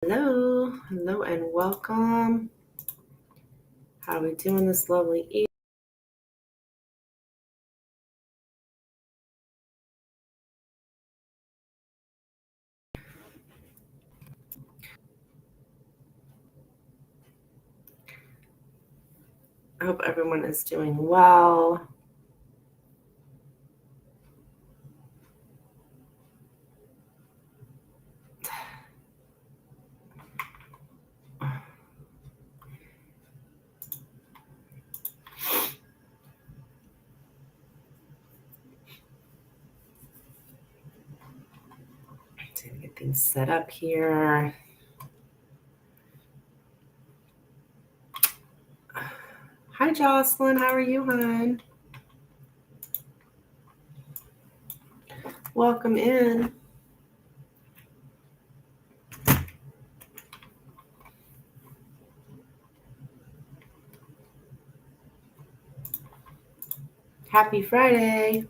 Hello, and welcome. How are we doing this lovely evening? I hope everyone is doing well. To get things set up here. Hi, Jocelyn. How are you, hon? Welcome in. Happy Friday.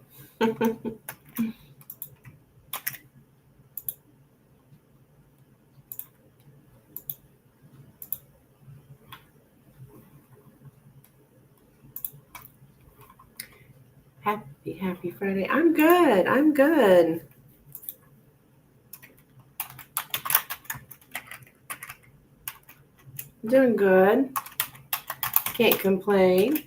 Happy Friday. I'm good. I'm doing good. Can't complain.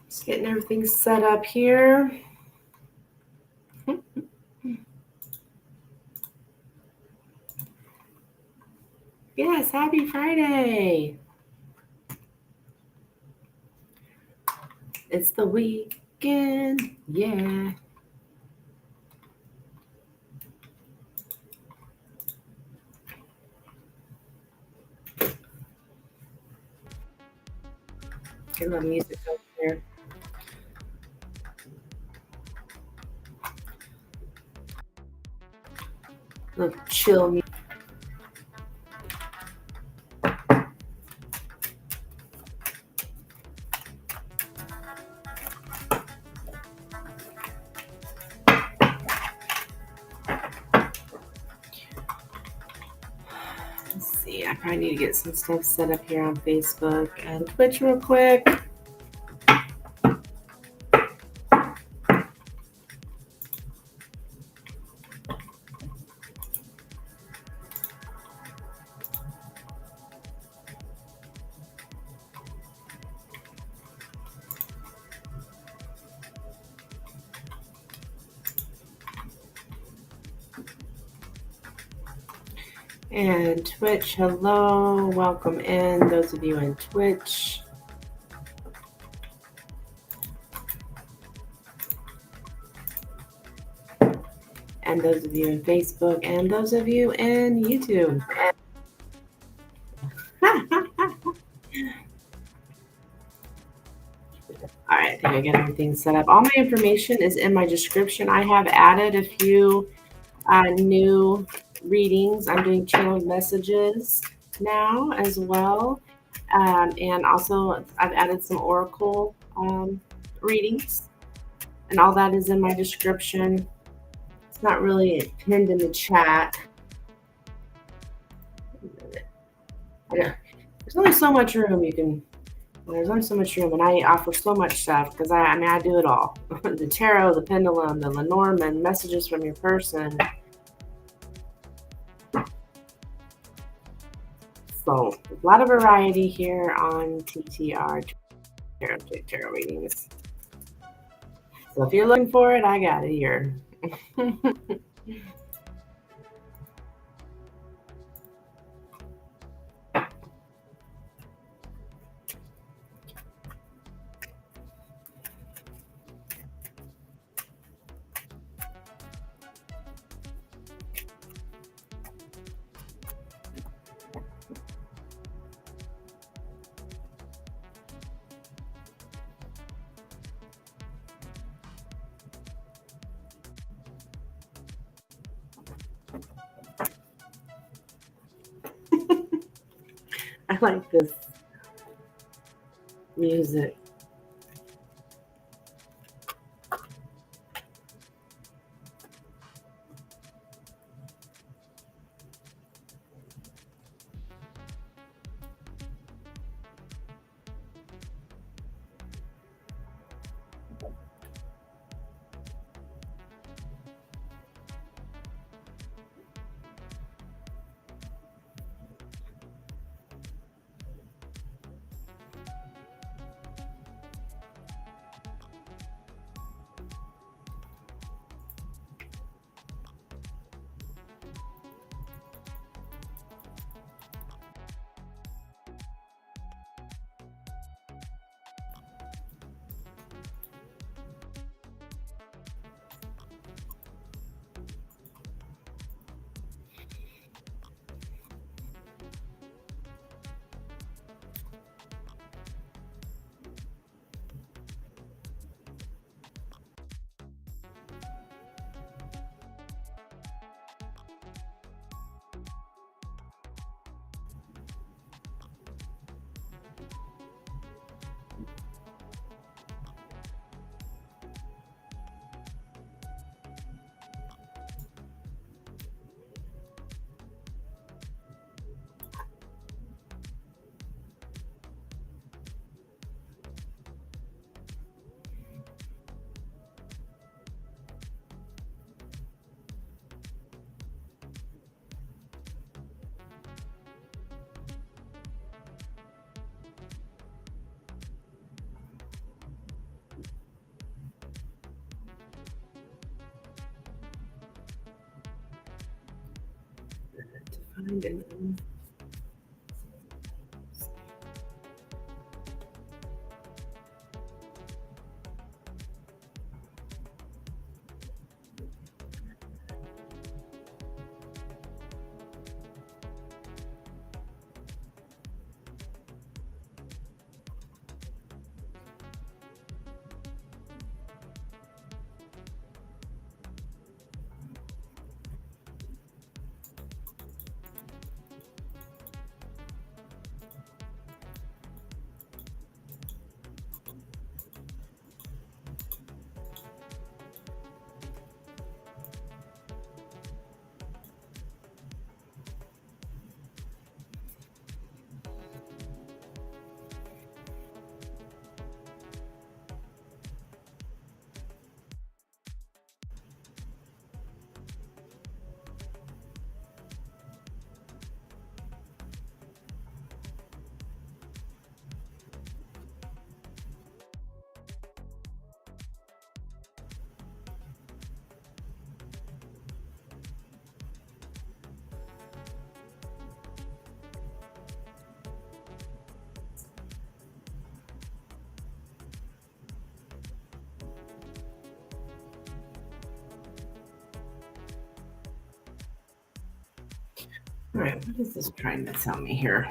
Just getting everything set up here. Yes, happy Friday. It's the weekend. Yeah. I love music over here. Little chill music. Let's see, I probably need to get some stuff set up here on Facebook and Twitch real quick. And Twitch, hello, welcome in, those of you in Twitch. And those of you in Facebook, and those of you in YouTube. All right, I think I got everything set up. All my information is in my description. I have added a few new readings. I'm doing channeled messages now as well. And also, I've added some oracle readings, and all that is in my description. It's not really pinned in the chat. There's only so much room you can. There's only so much room, and I offer so much stuff because I do it all: the tarot, the pendulum, the Lenormand, messages from your person. So a lot of variety here on TTR tarot readings. So if you're looking for it, I got it here. I like this music. Find it. All right, what is this trying to tell me here?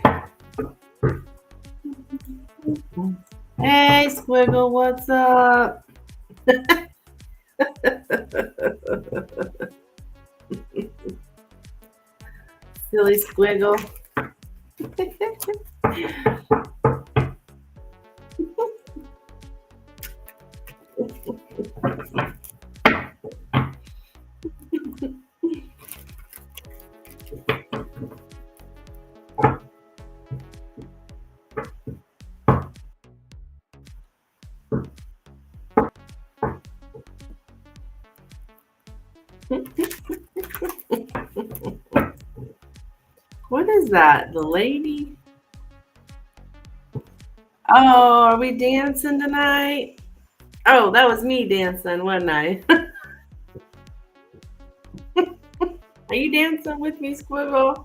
Hey, Squiggle, what's up? Silly Squiggle. What is that? The lady? Oh, are we dancing tonight? Oh, that was me dancing, wasn't I? Are you dancing with me, Squiggle?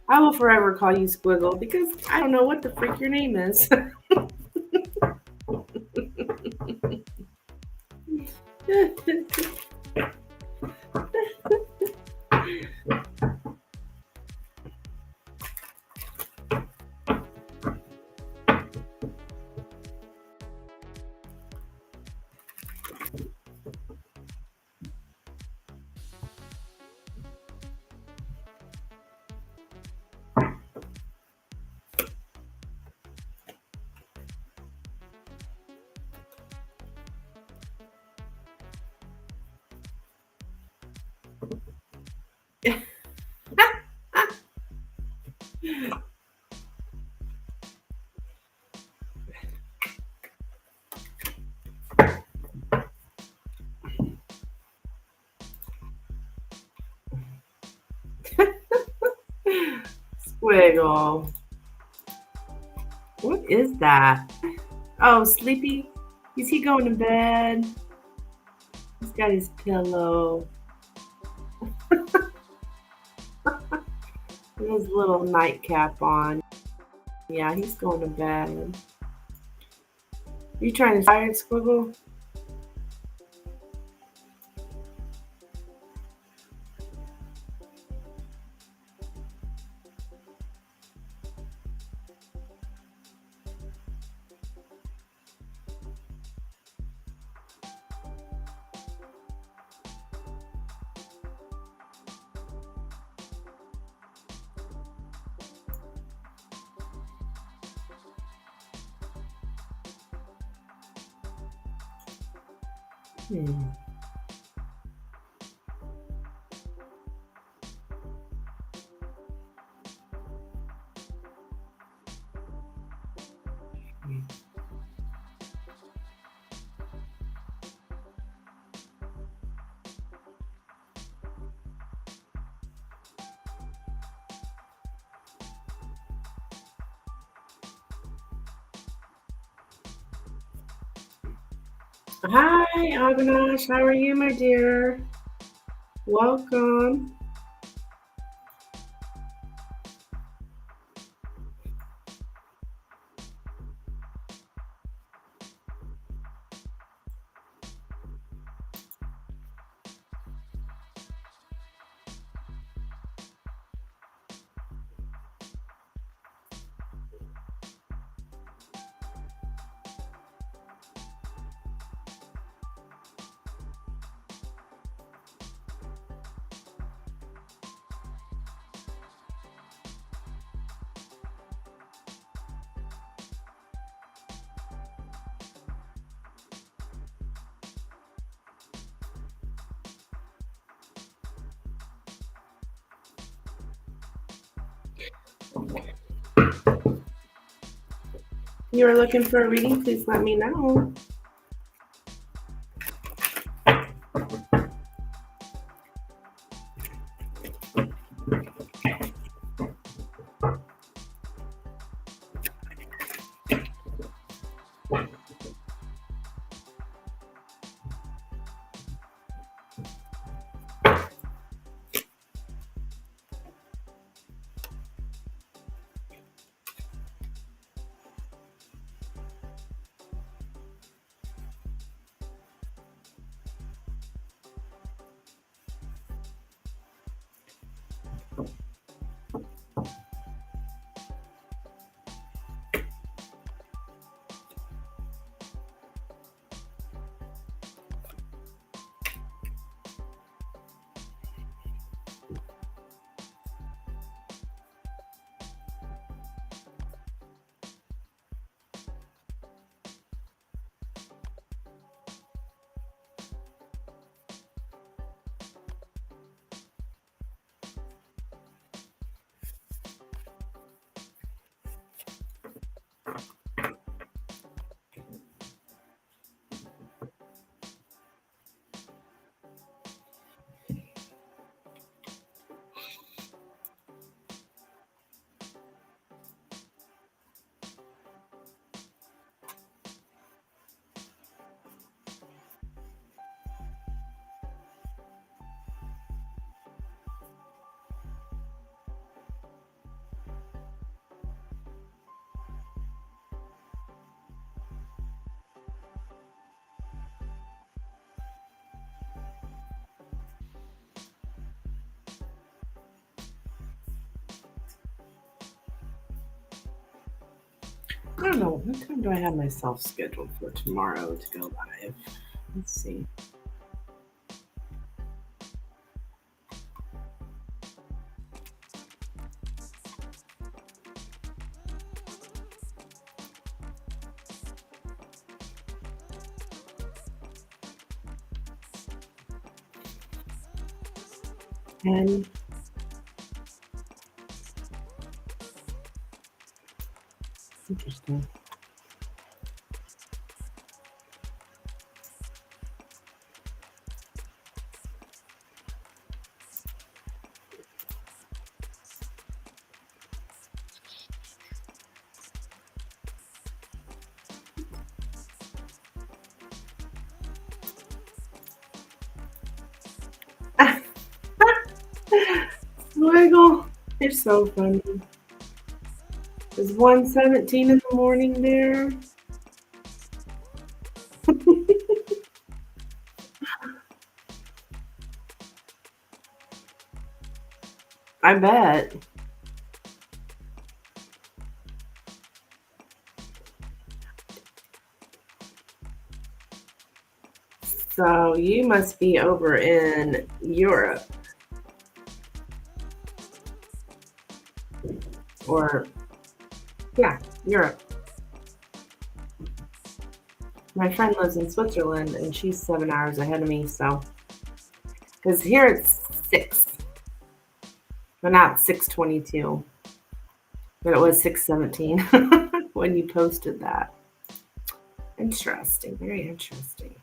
I will forever call you Squiggle because I don't know what the freak your name is. Squiggle. What is that? Oh, sleepy? Is he going to bed? He's got his pillow. And his little nightcap on. Yeah, he's going to bed. You trying to fire Squiggle? Hmm. Hi, Avinash. How are you, my dear? Welcome. You are looking for a reading? Please let me know. I don't know. What time do I have myself scheduled for tomorrow to go live? Let's see. And Interesting. Wiggle. You're so funny. Is 1:17 in the morning there? I bet. So you must be over in Europe or, yeah, Europe. My friend lives in Switzerland and she's 7 hours ahead of me. So, because here it's 6, but not 6:22, but it was 6:17 when you posted that. Interesting. Very interesting.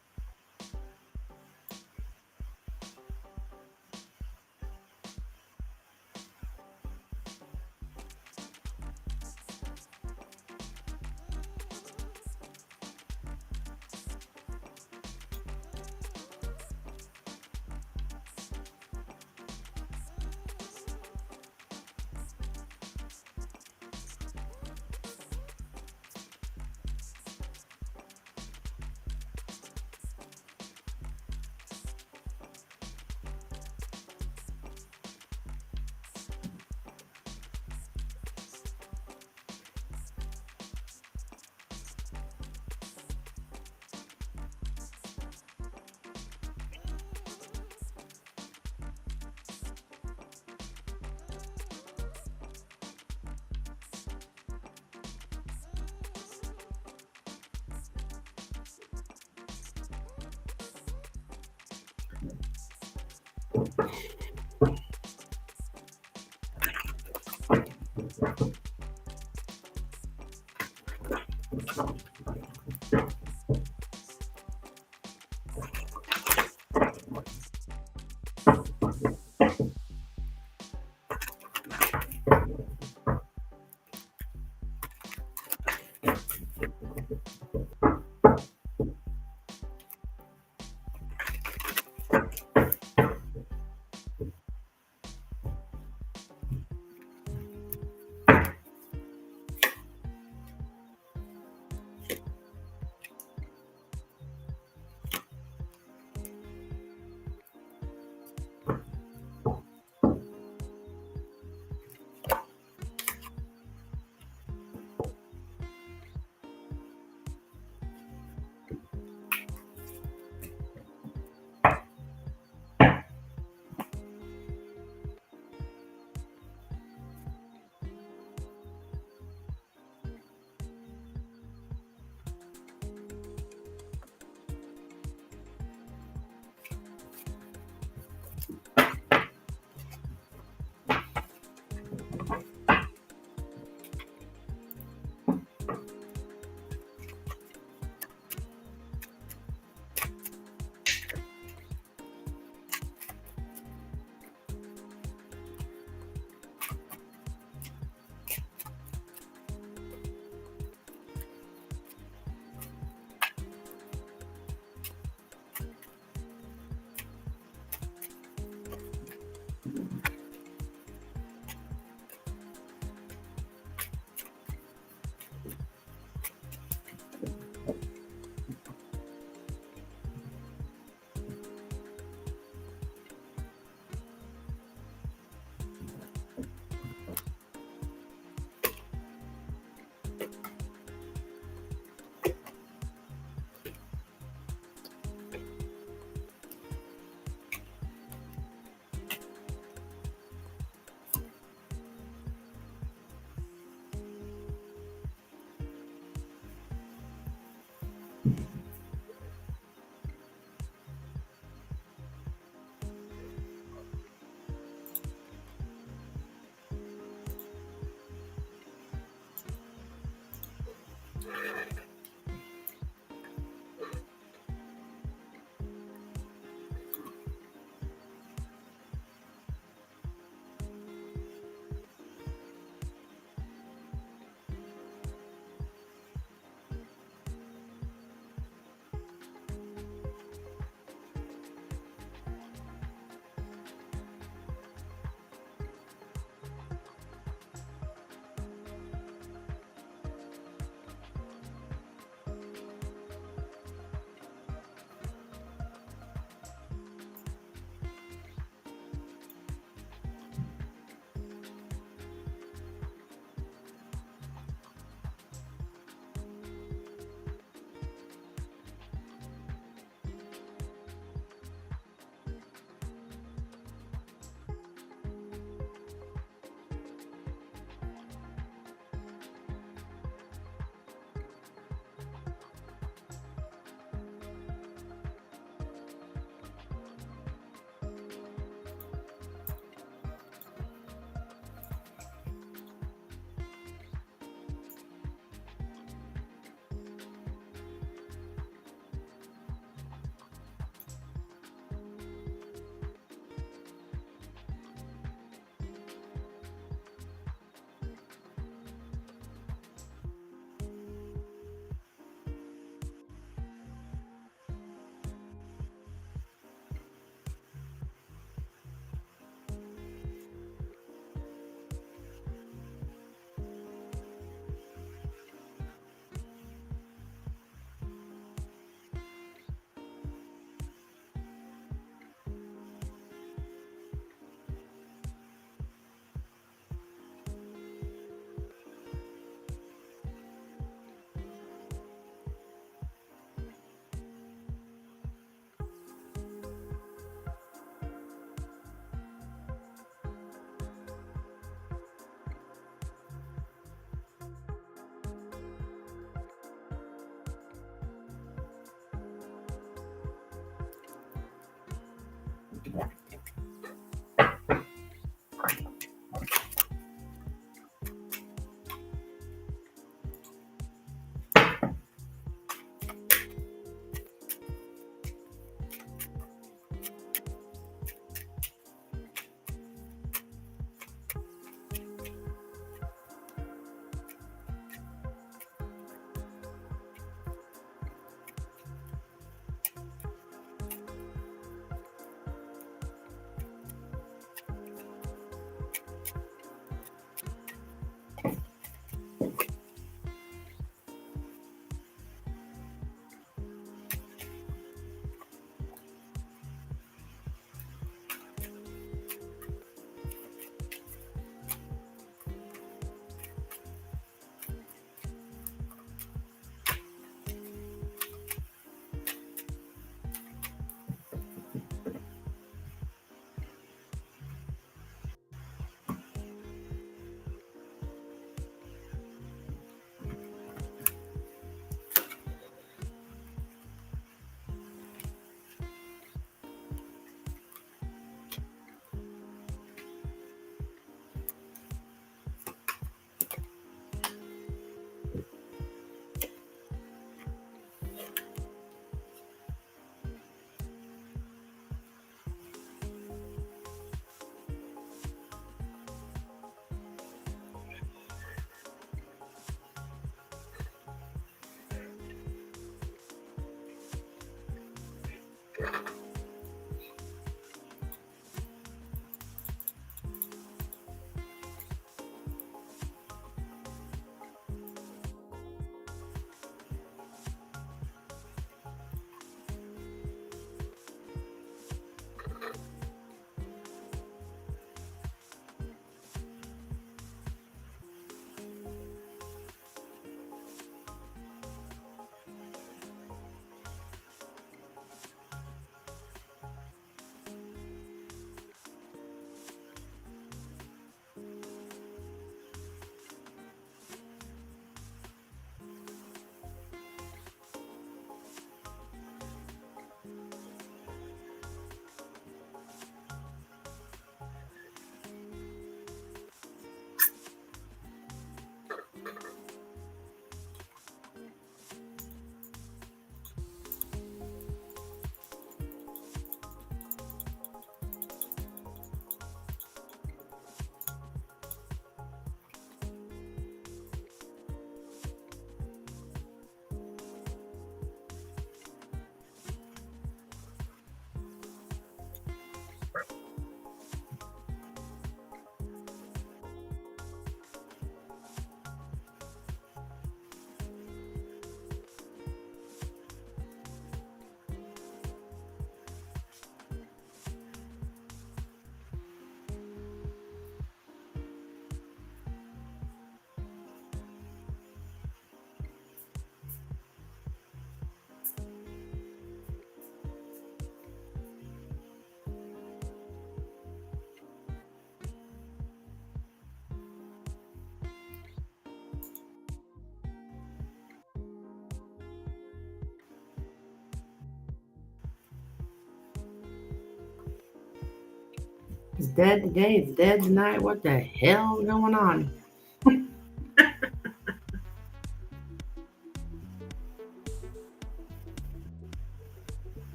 It's dead today, it's dead tonight. What the hell is going on?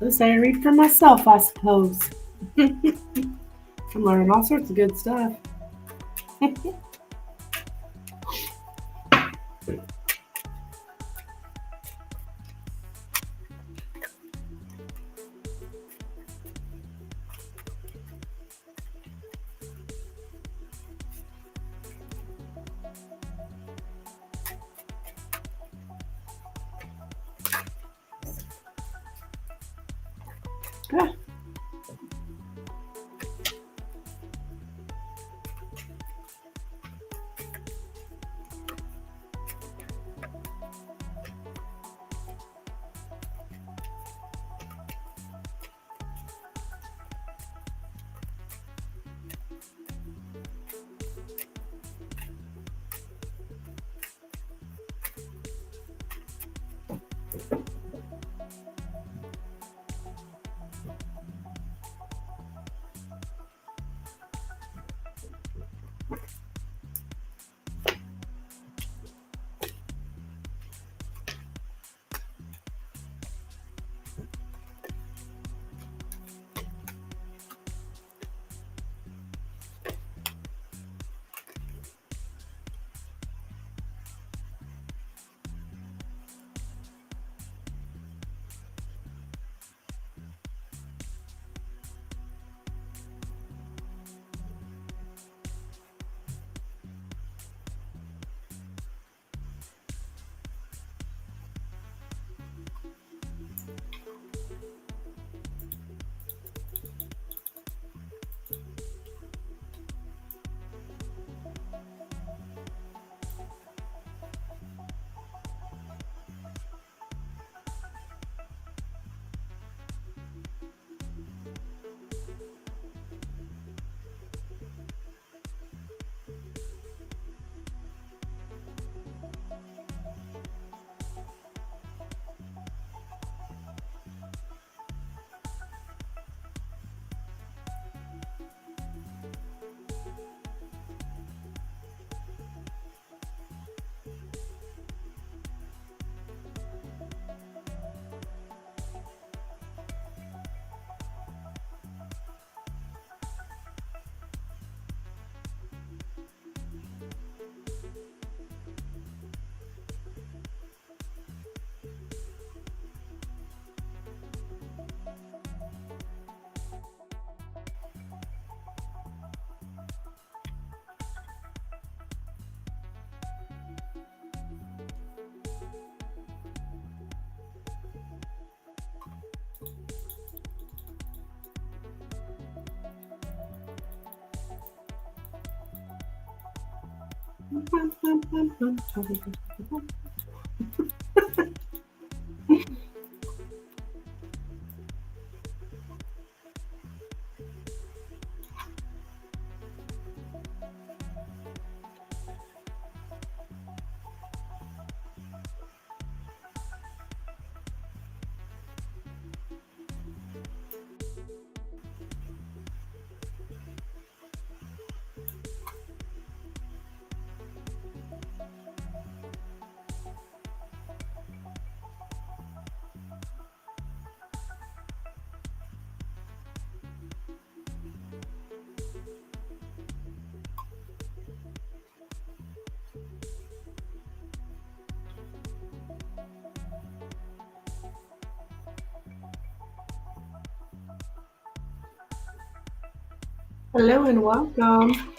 Let's say I read for myself, I suppose. I'm learning all sorts of good stuff. Ah, Hello and welcome.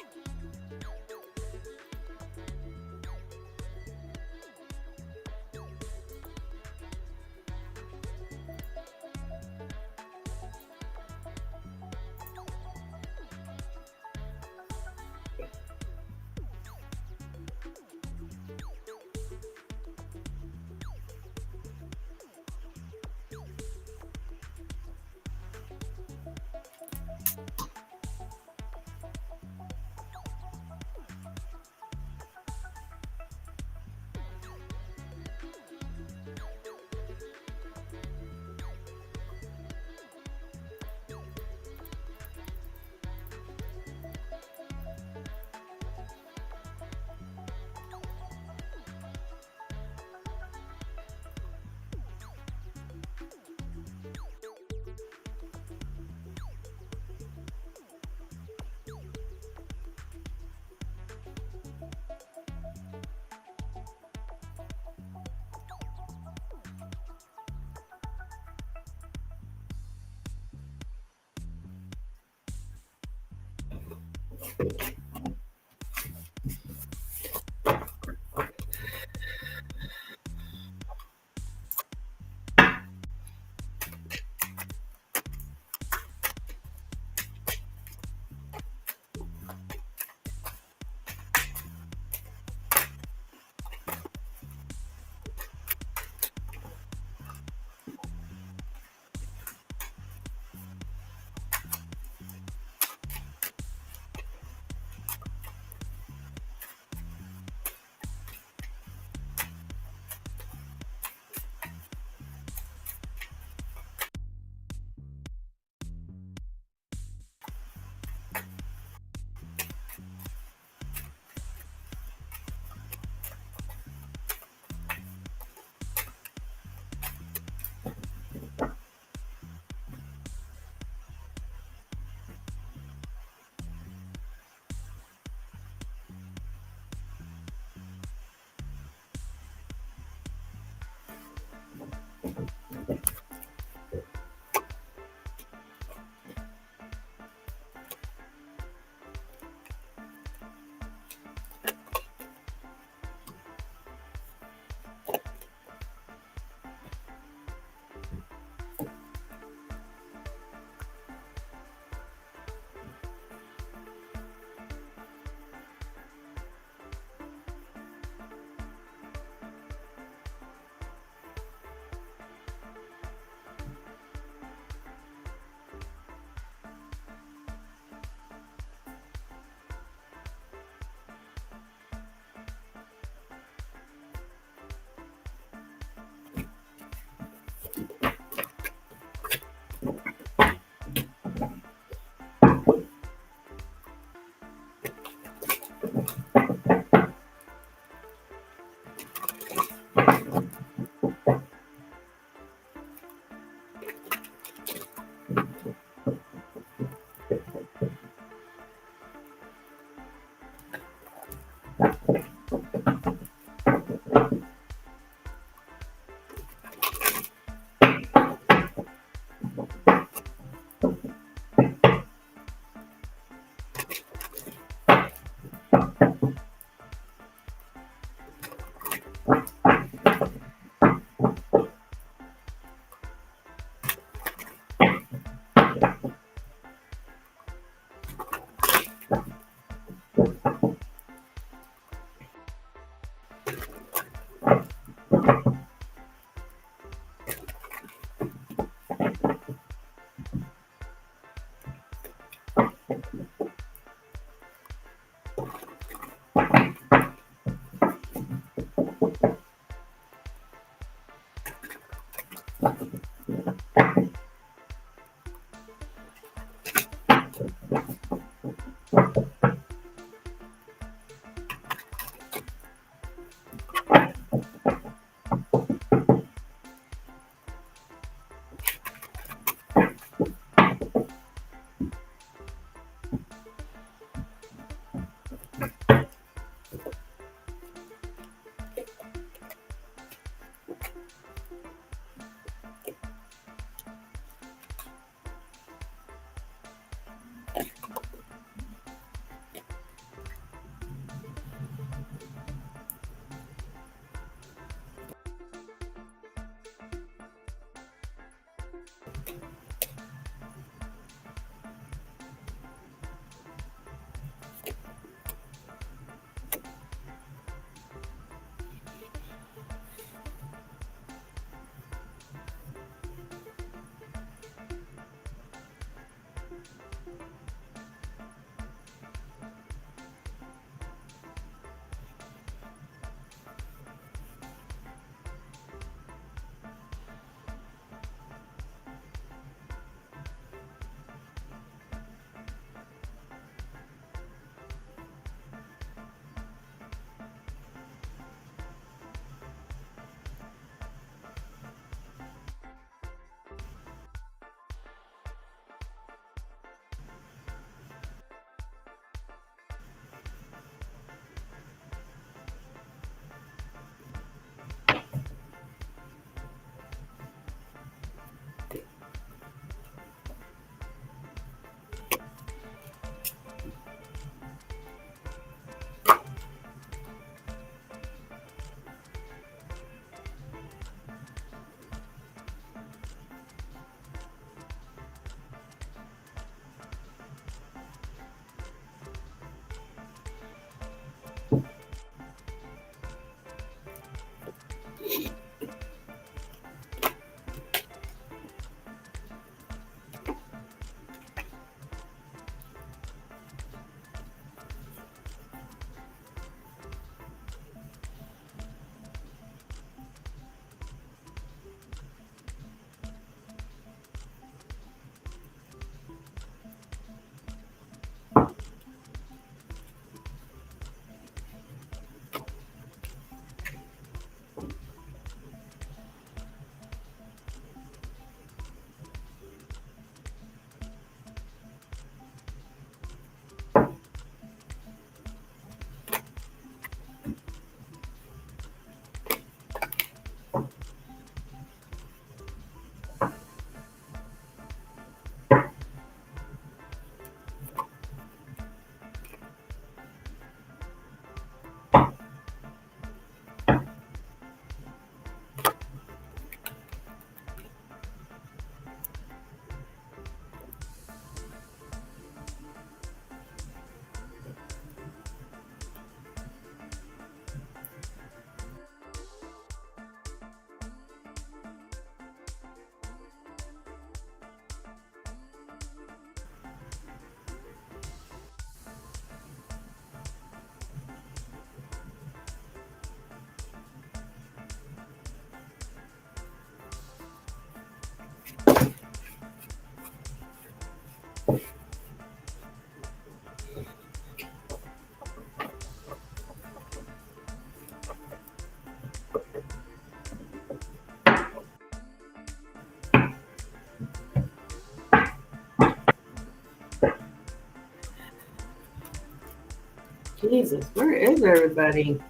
Jesus, where is everybody?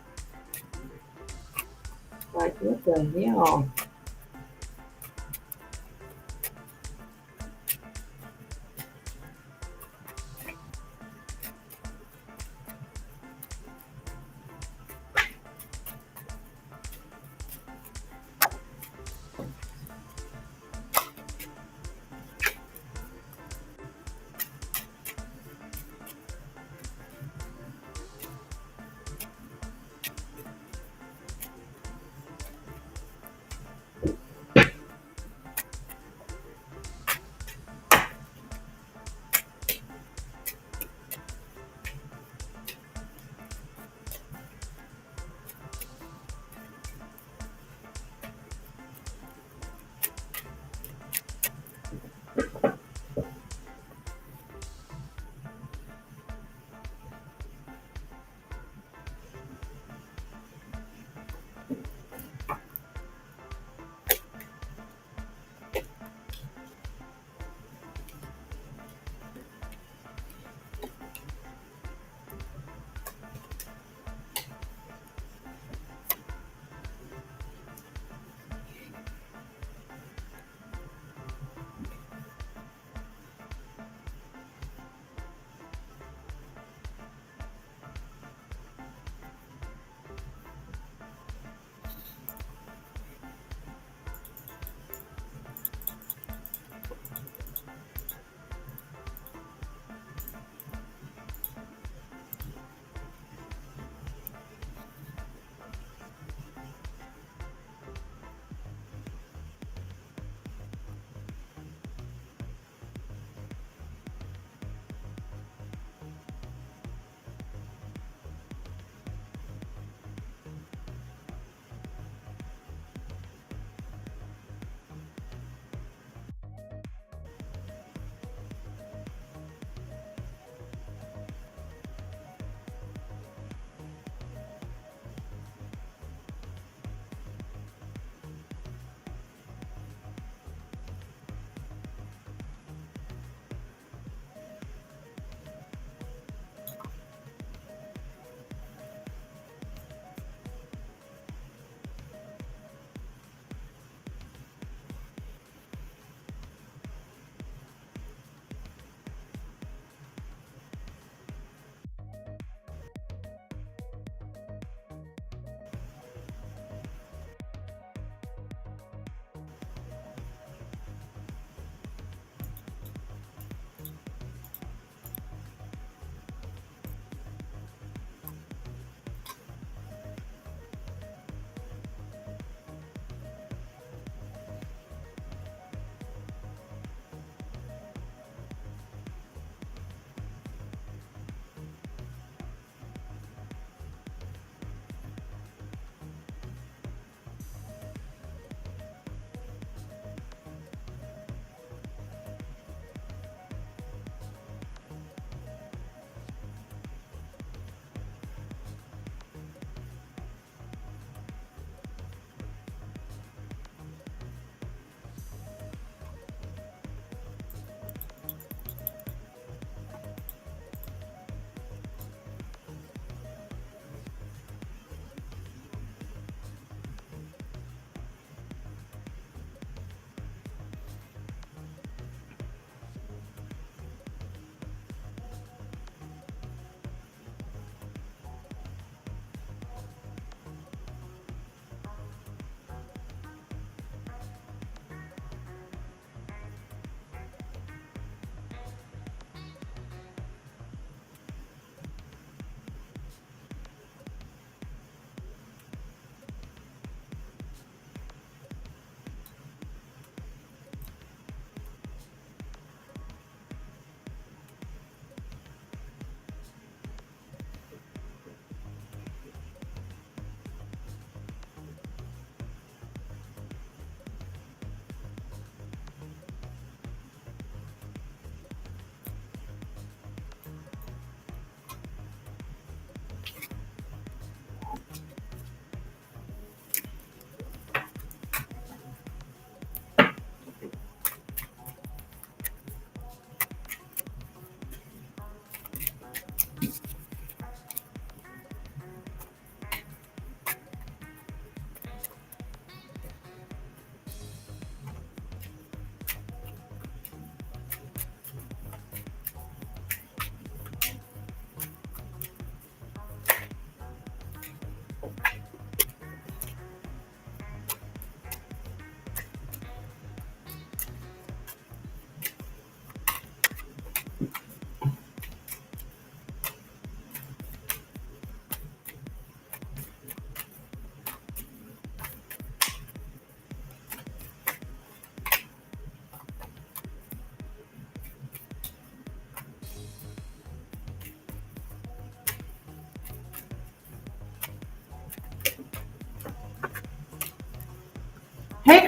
Like, what the hell?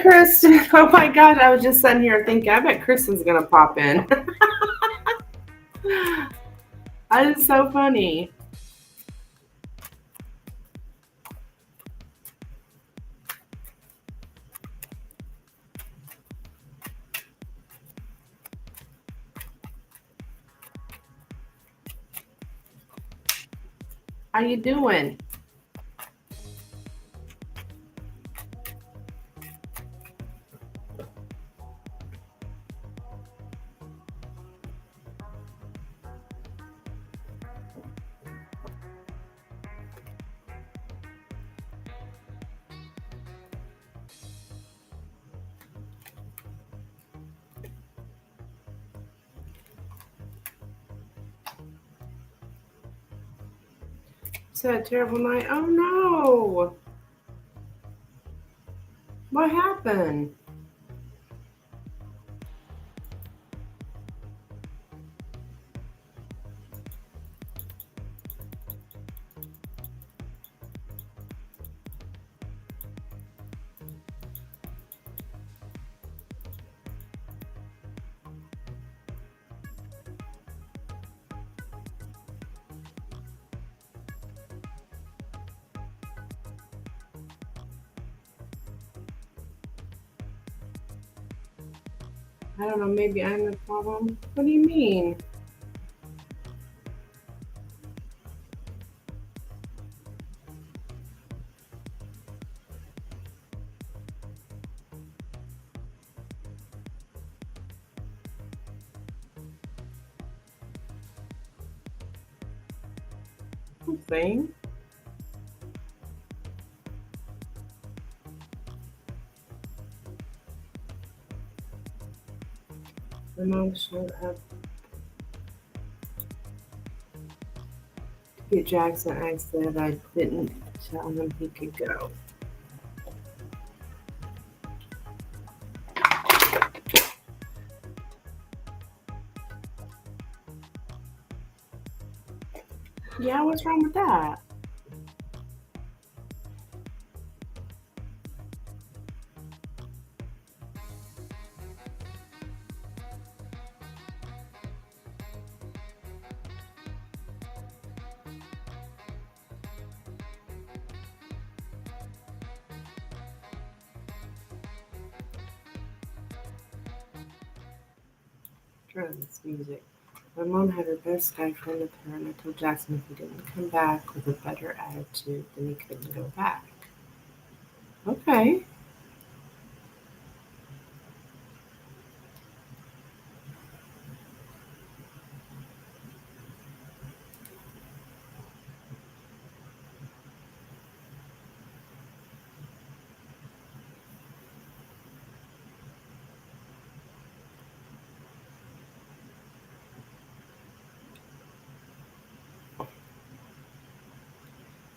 Kristen. Oh my God. I was just sitting here thinking, I bet Kristen's going to pop in. That is so funny. How you doing? It's a terrible night. Oh no. What happened? I don't know. Maybe I'm the problem. What do you mean? Something. My mom should have to get Jackson. I said I didn't tell him he could go. Yeah, what's wrong with that? This music. My mom had her best guy friend with her, and I told Jackson if he didn't come back with a better attitude, then he couldn't go back. Okay.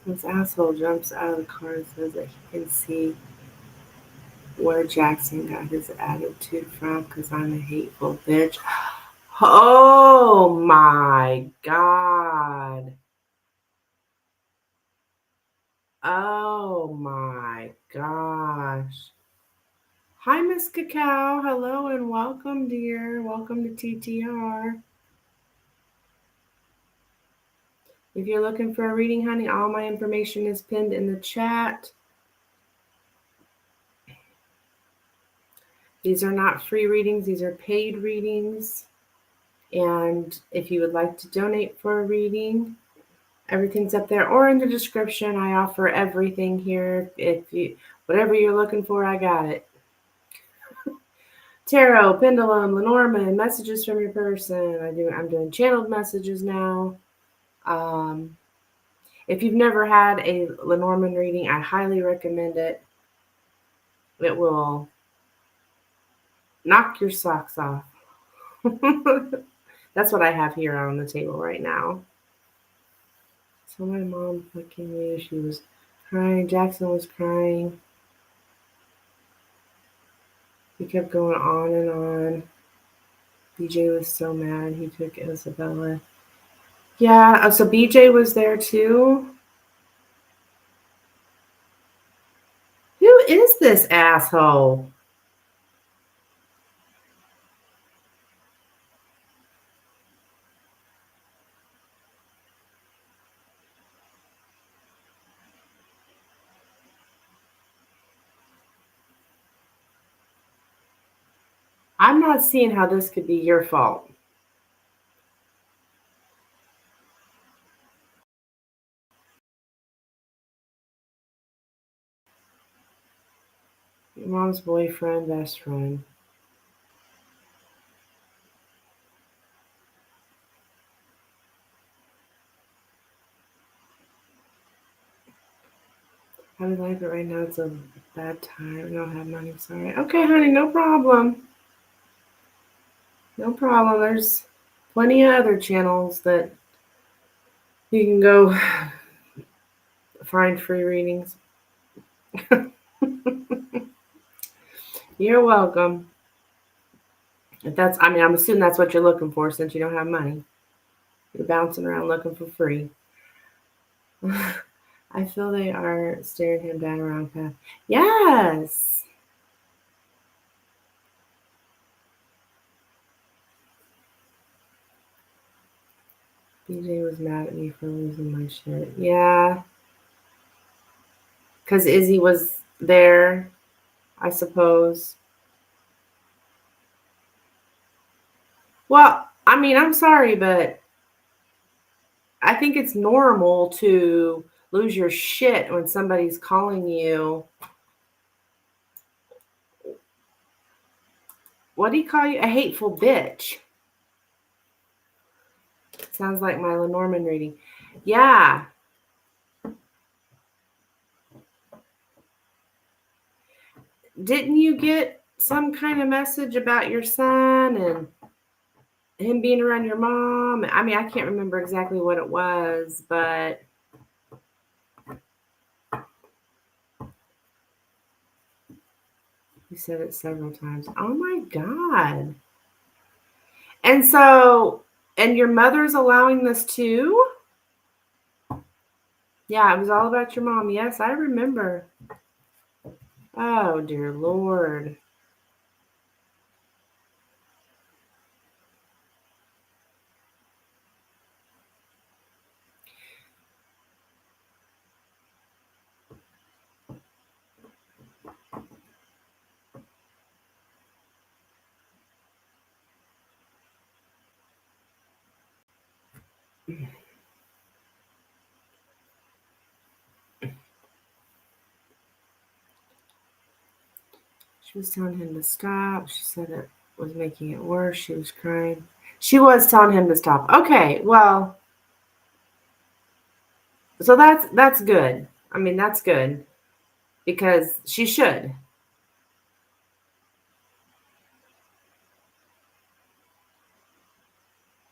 This asshole jumps out of the car and says that he can see where Jackson got his attitude from because I'm a hateful bitch. Oh my God. Oh my gosh. Hi, Miss Cacao. Hello and welcome, dear. Welcome to TTR. If you're looking for a reading, honey, all my information is pinned in the chat. These are not free readings, these are paid readings. And if you would like to donate for a reading, everything's up there or in the description. I offer everything here. If you whatever you're looking for, I got it. Tarot, Pendulum, Lenormand, messages from your person. I'm doing channeled messages now. If you've never had a Lenormand reading, I highly recommend it. It will knock your socks off. That's what I have here on the table right now. So my mom fucking knew she was crying. Jackson was crying. He kept going on and on. BJ was so mad. He took Isabella. Yeah, so BJ was there too. Who is this asshole? I'm not seeing how this could be your fault. Your mom's boyfriend, best friend. I would like it right now. It's a bad time. I don't have money. Sorry. Okay, honey, no problem. No problem. There's plenty of other channels that you can go find free readings. You're welcome. If that's, I mean, I'm assuming that's what you're looking for since you don't have money. You're bouncing around looking for free. I feel they are staring him down a wrong path. Yes. BJ was mad at me for losing my shit. Yeah. Because Izzy was there, I suppose. Well, I mean, I'm sorry, but I think it's normal to lose your shit when somebody's calling you. What do you call you? A hateful bitch. Sounds like my Lenormand reading. Yeah. Didn't you get some kind of message about your son and him being around your mom? I mean, I can't remember exactly what it was, but you said it several times. Oh my God. And so, and your mother's allowing this too? Yeah, it was all about your mom. Yes, I remember. Oh, dear Lord. She was telling him to stop. She said it was making it worse. She was crying. She was telling him to stop. Okay, well, so that's good. I mean, that's good because she should.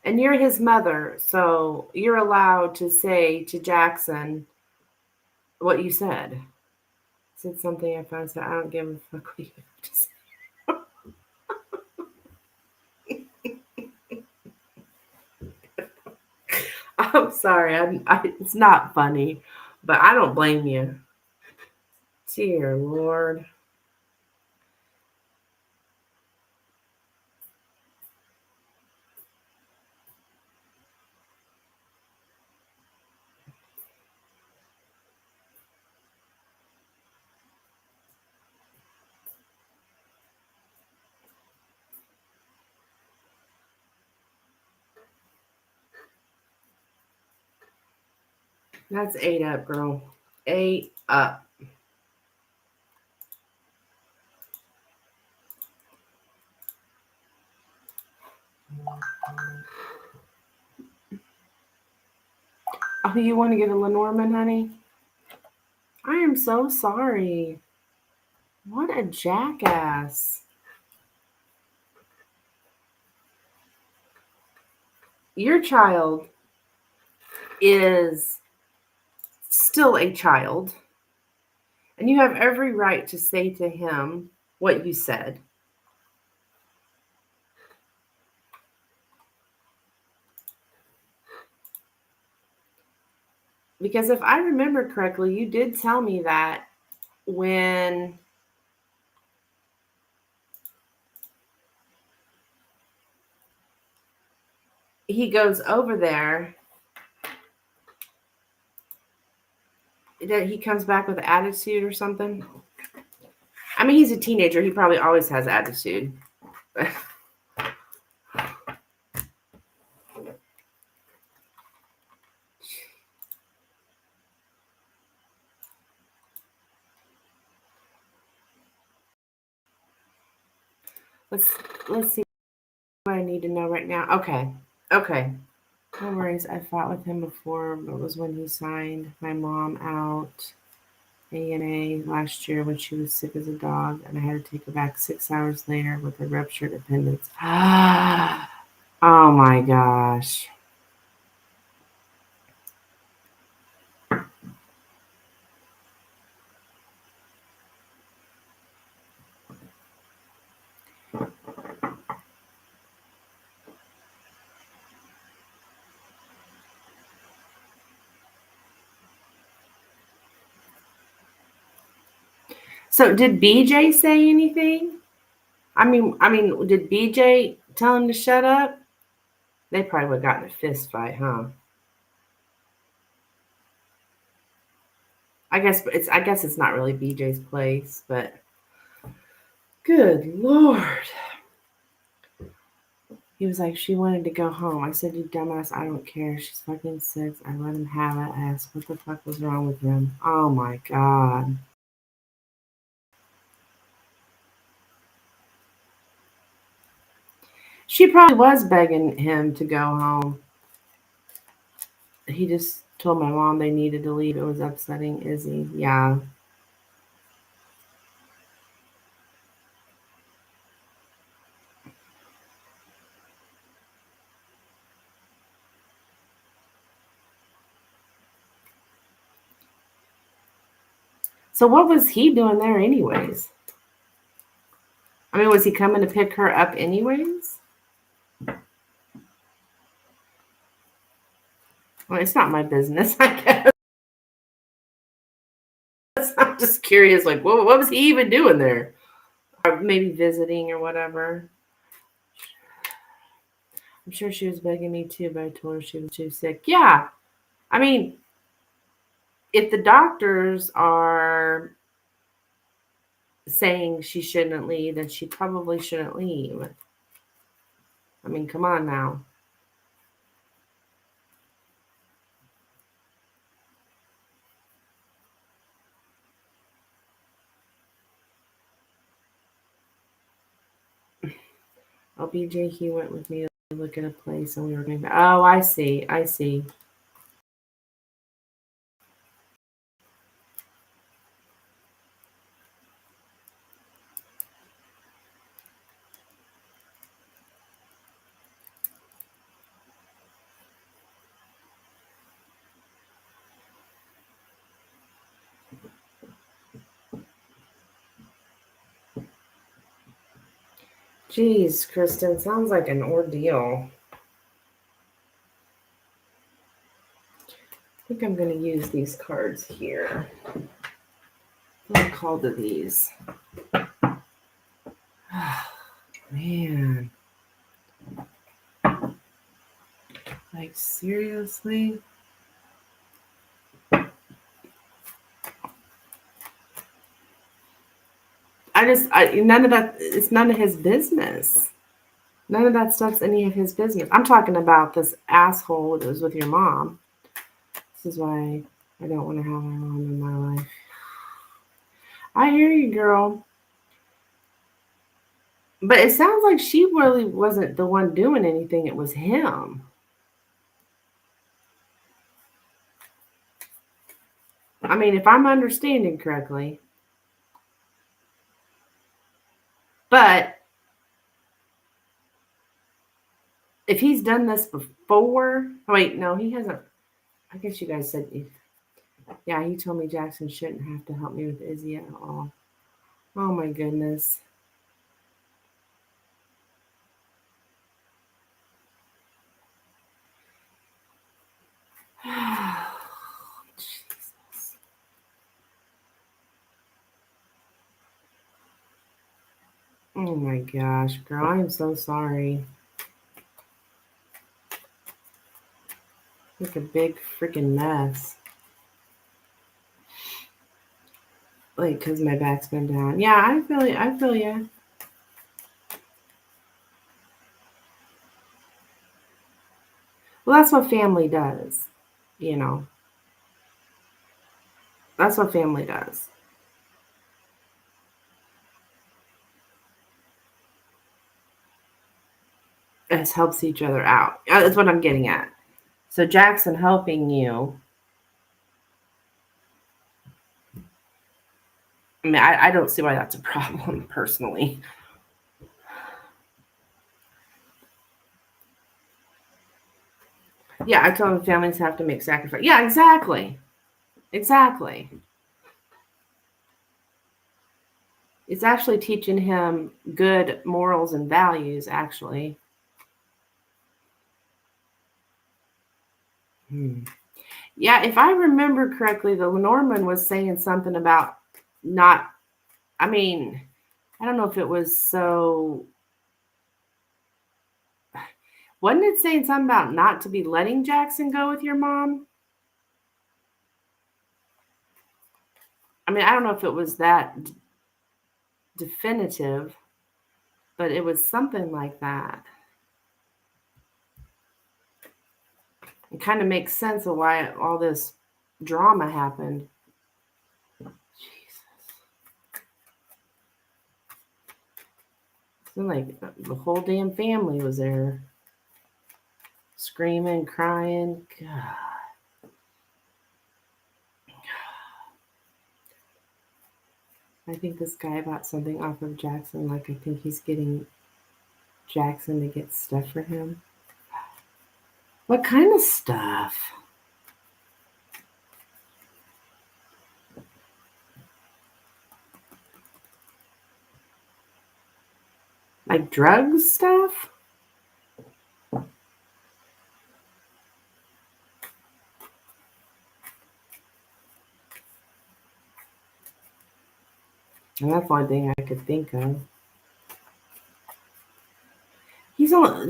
And you're his mother, so you're allowed to say to Jackson what you said. Said something I found said, I don't give a fuck what you have to say. I'm sorry. It's not funny, but I don't blame you. Dear Lord. That's 8 up, girl. 8 up. Oh, you want to get a Lenormand, honey? I am so sorry. What a jackass. Your child is still a child, and you have every right to say to him what you said. Because if I remember correctly, you did tell me that when he goes over there, that he comes back with attitude or something. I mean, he's a teenager. He probably always has attitude. Let's see what I need to know right now. Okay. No worries. I fought with him before. It was when he signed my mom out ANA last year when she was sick as a dog, and I had to take her back 6 hours later with a ruptured appendix. Oh my gosh. So did BJ say anything? I mean, did BJ tell him to shut up? They probably would have gotten a fist fight, huh? I guess it's not really BJ's place, but good Lord. He was like, she wanted to go home. I said, you dumbass, I don't care. She's fucking 6. I let him have it. I asked, what the fuck was wrong with him? Oh my God. She probably was begging him to go home. He just told my mom they needed to leave. It was upsetting Izzy. Yeah. So what was he doing there anyways? I mean, was he coming to pick her up anyways? Well, it's not my business, I guess. I'm just curious, like, what was he even doing there? Or maybe visiting or whatever. I'm sure she was begging me too, but I told her she was too sick. Yeah. I mean, if the doctors are saying she shouldn't leave, then she probably shouldn't leave. I mean, come on now. Oh, BJ, he went with me to look at a place and we were going to. Oh, I see. Jeez, Kristen, sounds like an ordeal. I think I'm going to use these cards here. What am I called to these? Man. Like, seriously? None of that, it's none of his business. None of that stuff's any of his business. I'm talking about this asshole that was with your mom. This is why I don't want to have my mom in my life. I hear you, girl. But it sounds like she really wasn't the one doing anything. It was him. I mean, if I'm understanding correctly. But if he's done this before, wait, no, he hasn't. I guess you guys said, yeah, he told me Jackson shouldn't have to help me with Izzy at all. Oh my goodness. Jesus. Oh my gosh, girl, I am so sorry. Like a big freaking mess. Like, because my back's been down. Yeah, I feel you. Well, that's what family does, you know. That's what family does. It helps each other out. That's what I'm getting at. So Jackson helping you. I mean, I don't see why that's a problem personally. Yeah, I told him families have to make sacrifice. Yeah, exactly. Exactly. It's actually teaching him good morals and values, actually. Yeah, if I remember correctly, the Lenormand was saying something about not, I mean, I don't know if it was so, wasn't it saying something about not to be letting Jackson go with your mom? I mean, I don't know if it was that definitive, but it was something like that. It kind of makes sense of why all this drama happened. Jesus. It's like the whole damn family was there. Screaming, crying. God. I think this guy bought something off of Jackson. Like, I think he's getting Jackson to get stuff for him. What kind of stuff? Like drugs stuff? And that's the only thing I could think of.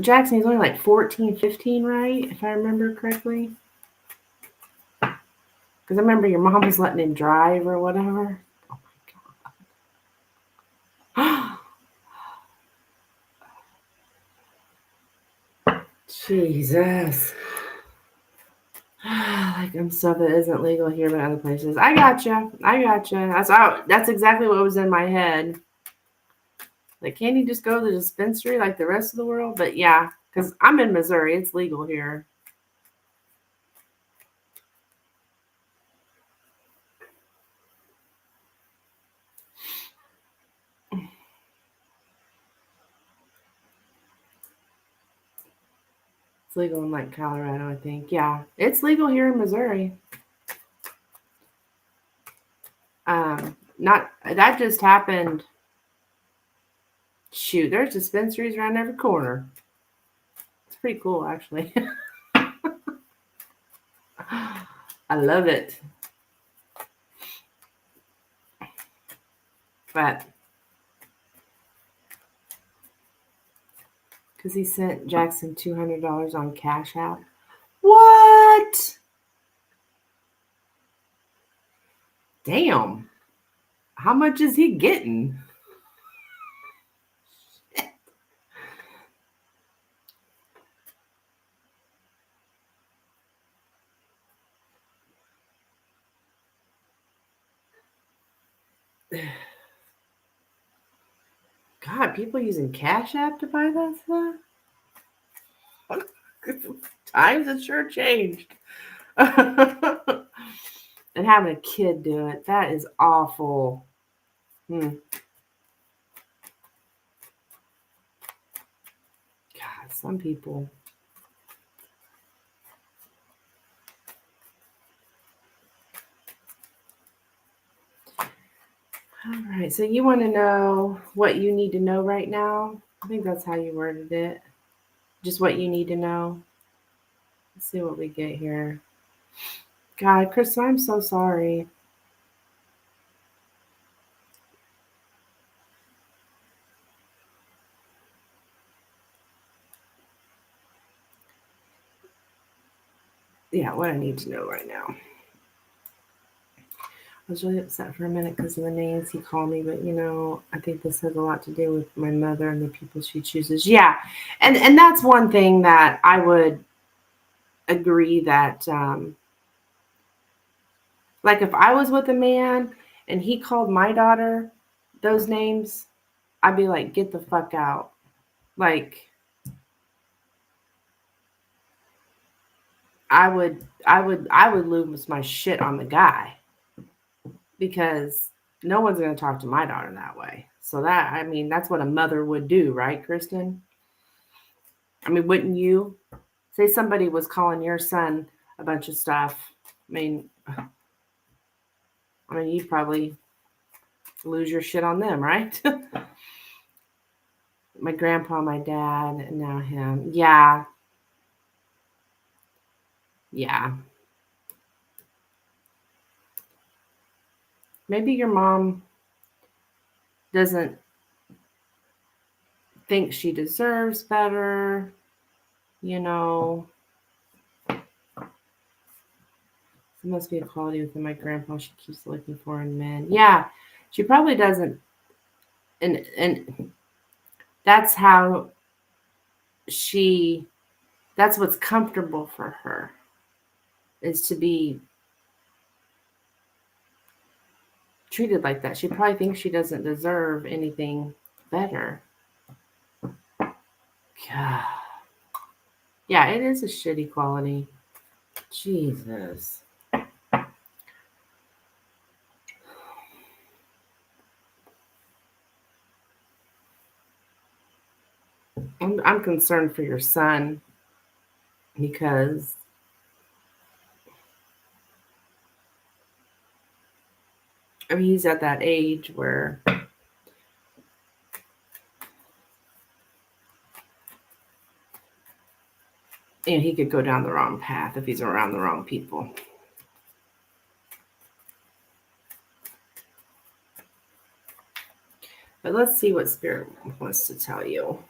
Jackson, he's only like 14, 15, right? If I remember correctly. Because I remember your mom was letting him drive or whatever. Oh my God. Jesus. Like stuff that isn't legal here but other places. I gotcha. That's exactly what was in my head. Like, can't you just go to the dispensary like the rest of the world? But yeah, because I'm in Missouri. It's legal here. It's legal in like Colorado, I think. Yeah, it's legal here in Missouri. Not that just happened. Shoot, there's dispensaries around every corner. It's pretty cool, actually. I love it. But because he sent Jackson $200 on Cash App. What? Damn. How much is he getting? God, people using Cash App to buy that stuff? Times have sure changed. And having a kid do it, that is awful. God, some people. All right, so you want to know what you need to know right now? I think that's how you worded it. Just what you need to know. Let's see what we get here. God, Chris, I'm so sorry. Yeah, what I need to know right now. I was really upset for a minute because of the names he called me, but I think this has a lot to do with my mother and the people she chooses. Yeah, and that's one thing that I would agree that, like, if I was with a man and he called my daughter those names, I'd be like, get the fuck out. Like, I would lose my shit on the guy, because no one's going to talk to my daughter that way. So that, I mean, that's what a mother would do, right, Kristen? I mean, wouldn't you? Say somebody was calling your son a bunch of stuff. I mean, you'd probably lose your shit on them, right? My grandpa, my dad, and now him. Yeah. Yeah. Maybe your mom doesn't think she deserves better, you know. There must be a quality within my grandpa she keeps looking for in men. Yeah, she probably doesn't. And that's how that's what's comfortable for her, is to be treated like that. She probably thinks she doesn't deserve anything better. God. Yeah, it is a shitty quality. Jesus. I'm concerned for your son, because I mean, he's at that age where he could go down the wrong path if he's around the wrong people. But let's see what Spirit wants to tell you.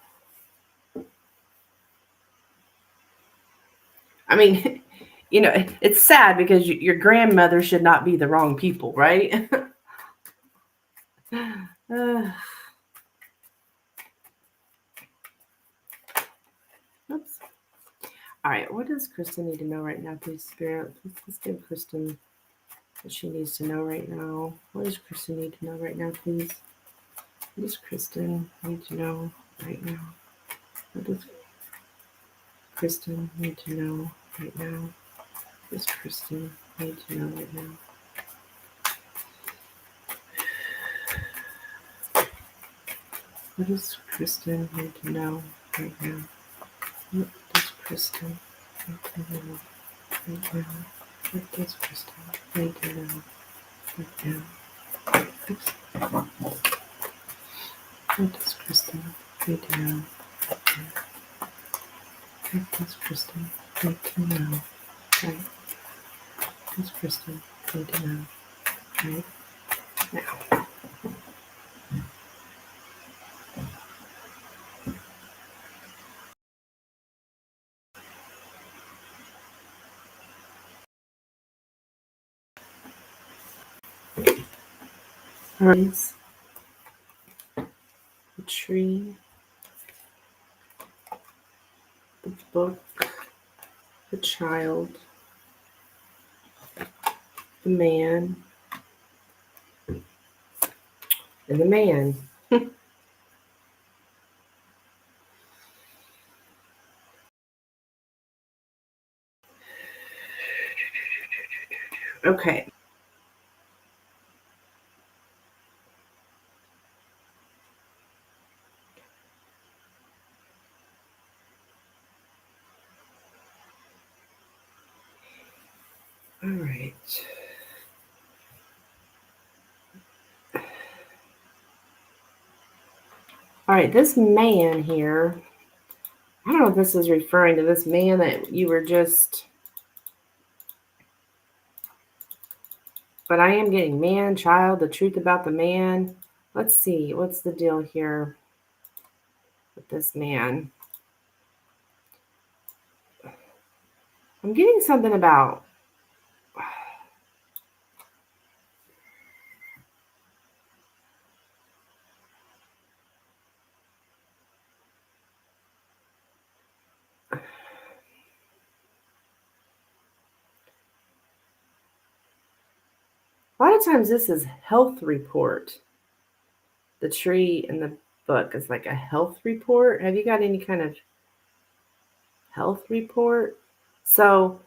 I mean, it's sad because your grandmother should not be the wrong people, right? Oops. All right, what does Kristen need to know right now, please, Spirit? Let's give Kristen what she needs to know right now. What does Kristen need to know right now, please? What does Kristen need to know right now? What does Kristen need to know right now? What does Kristen need to know right now? What does Kristen need to know right now? What does Kristen need to know right now? What does Kristen need to know right now? Oops. What does Kristen need to know right now? What does Kristen need to know right? What does Kristen need to know right now? Eyes, the tree, the book, the child, the man, and the man. Okay. All right. All right, this man here, I don't know if this is referring to this man that you were just, but I am getting man, child, the truth about the man. Let's see, what's the deal here with this man? I'm getting something about, A lot of times this is health report. The tree in the book is like a health report. Have you got any kind of health report? So,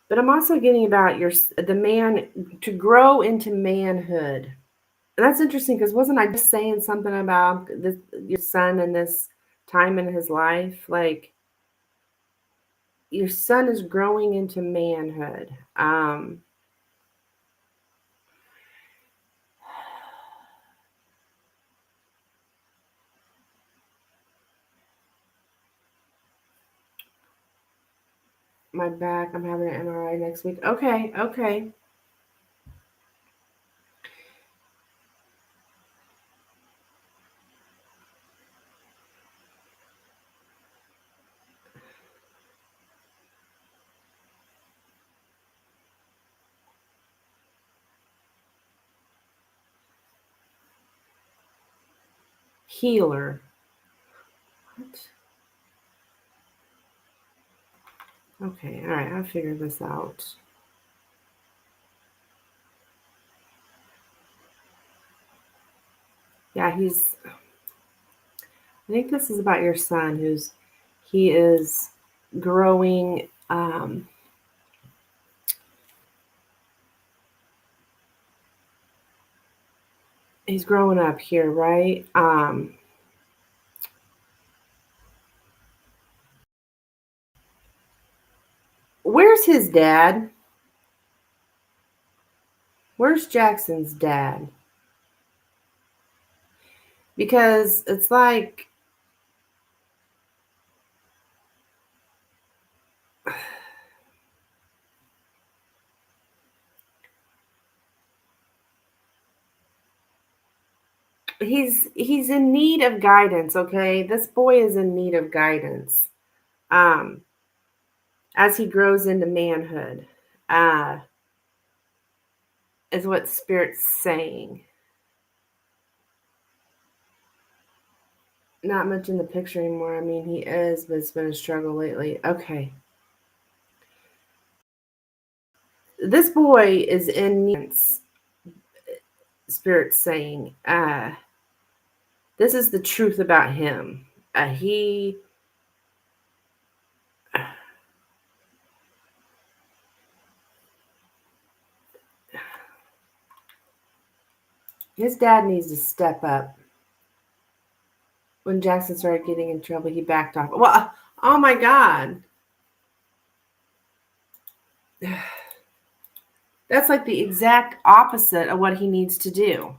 but I'm also getting about the man to grow into manhood. And that's interesting because wasn't I just saying something about your son and this time in his life? Like your son is growing into manhood. My back, I'm having an MRI next week. Okay, okay. Healer. What? Okay, all right, I'll figure this out. Yeah, I think this is about your son he is growing, he's growing up here, right? Where's his dad? Where's Jackson's dad? Because it's like he's in need of guidance, okay? This boy is in need of guidance. Um, as he grows into manhood. Uh, is what Spirit's saying. Not much in the picture anymore. I mean, he is, but it's been a struggle lately. Okay. This boy is in need. Spirit's saying, this is the truth about him. His dad needs to step up. When Jackson started getting in trouble, he backed off. Well, oh my God. That's like the exact opposite of what he needs to do.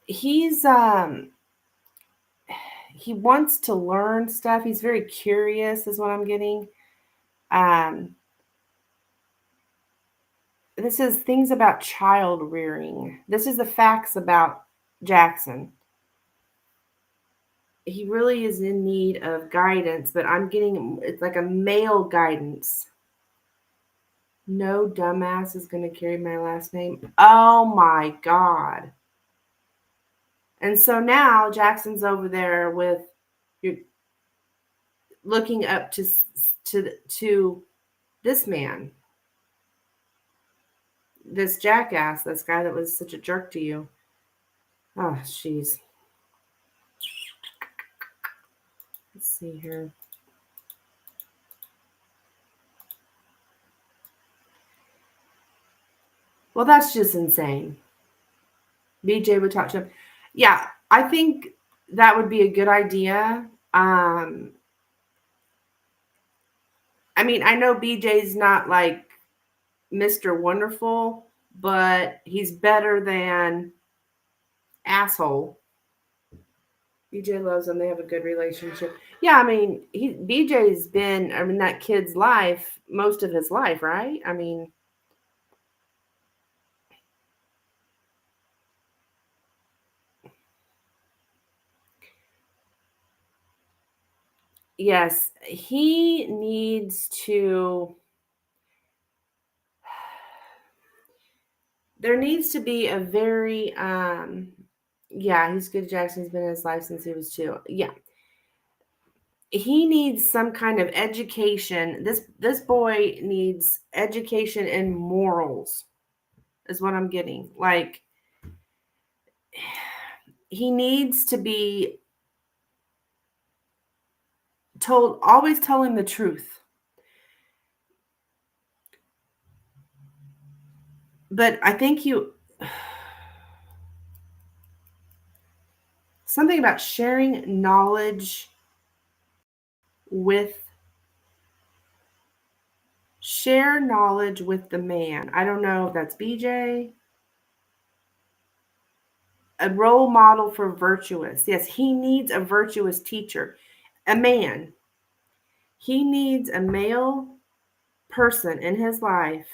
He's he wants to learn stuff. He's very curious, is what I'm getting. Um, this is things about child rearing. This is the facts about Jackson. He really is in need of guidance, but I'm getting it's like a male guidance. No dumbass is going to carry my last name. Oh my God. And so now Jackson's over there with you're looking up to this man, this jackass, this guy that was such a jerk to you. Oh, jeez. Let's see here. Well, that's just insane. BJ would talk to him. Yeah, I think that would be a good idea. I mean, I know BJ's not like Mr. Wonderful, but he's better than asshole. BJ loves him. They have a good relationship. Yeah, I mean, BJ's been that kid's life most of his life, right? I mean, yes, he needs to there needs to be a very, yeah, he's good, Jackson. He's been in his life since he was 2. Yeah. He needs some kind of education. This boy needs education in morals, is what I'm getting. Like, he needs to be told, always telling the truth. But I think something about sharing knowledge with the man. I don't know if that's BJ. A role model for virtuous. Yes, he needs a virtuous teacher. A man. He needs a male person in his life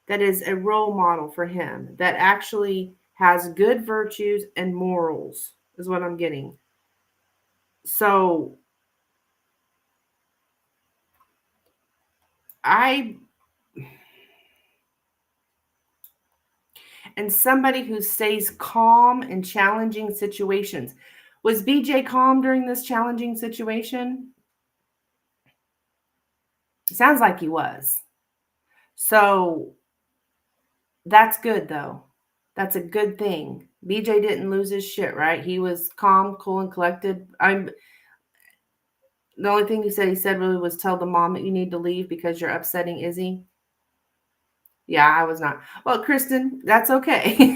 that is a role model for him, that actually has good virtues and morals, is what I'm getting. So and somebody who stays calm in challenging situations. Was BJ calm during this challenging situation? Sounds like he was. So that's good, though. That's a good thing. BJ didn't lose his shit, right? He was calm, cool, and collected. The only thing he said really was tell the mom that you need to leave because you're upsetting Izzy. Yeah, I was not. Well, Kristen, that's okay.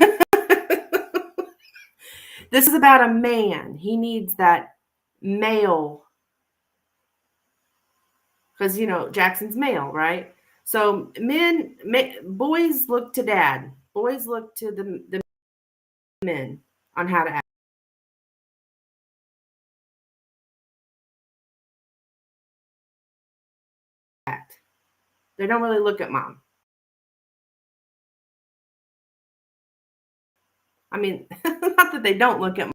This is about a man. He needs that male, because Jackson's male, right? So boys look to dad. Boys look to the men on how to act. They don't really look at mom. I mean, not that they don't look at mom.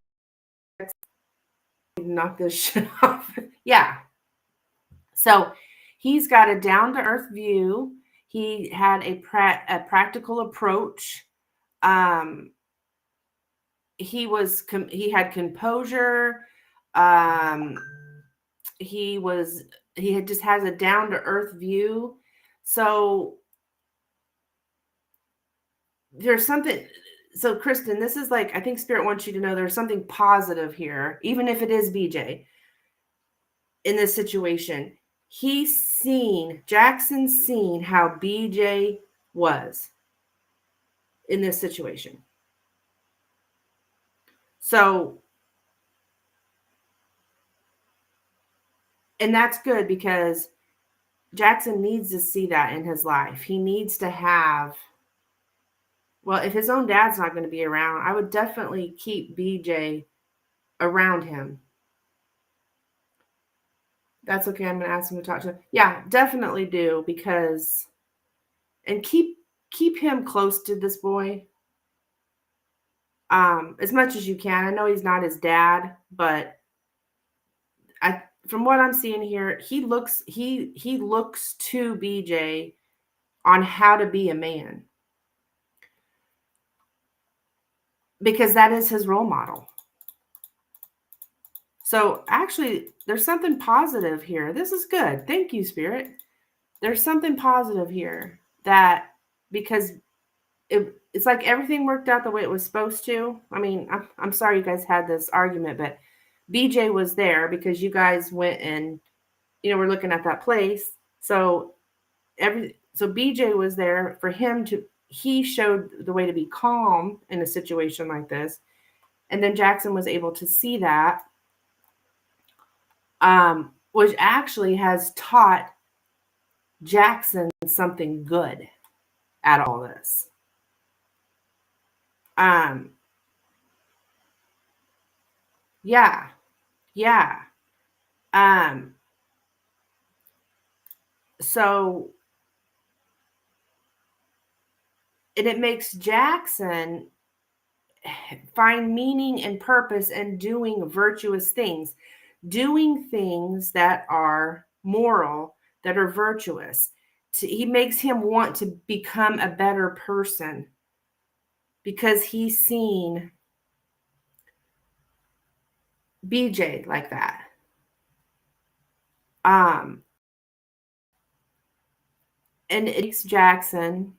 Knock this shit off. Yeah. So he's got a down-to-earth view. He had a practical approach. He had composure. He just has a down-to-earth view. So there's something. So Kristen, this is like, I think Spirit wants you to know there's something positive here, even if it is BJ in this situation. Jackson's seen how BJ was in this situation. So, and that's good because Jackson needs to see that in his life. He needs to have, well, if his own dad's not going to be around, I would definitely keep BJ around him. That's okay. I'm going to ask him to talk to him. Yeah, definitely do, because, and keep him close to this boy as much as you can. I know he's not his dad, but from what I'm seeing here, he looks to BJ on how to be a man, because that is his role model. So actually, there's something positive here. This is good. Thank you, Spirit. There's something positive here, that because it's like everything worked out the way it was supposed to. I mean, I'm sorry you guys had this argument, but BJ was there because you guys went and we're looking at that place. So BJ was there for him he showed the way to be calm in a situation like this. And then Jackson was able to see that, which actually has taught Jackson something good out of all this. Yeah. So, and it makes Jackson find meaning and purpose in doing virtuous things, doing things that are moral, that are virtuous, he makes him want to become a better person because he's seen BJ like that. And it makes Jackson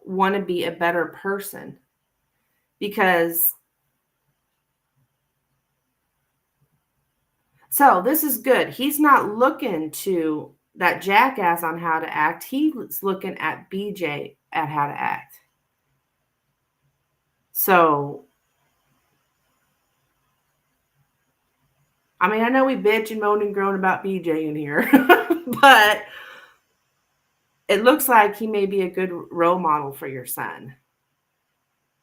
want to be a better person because so this is good. He's not looking to that jackass on how to act. He's looking at BJ at how to act. So, I mean, I know we bitch and moan and groan about BJ in here, but it looks like he may be a good role model for your son.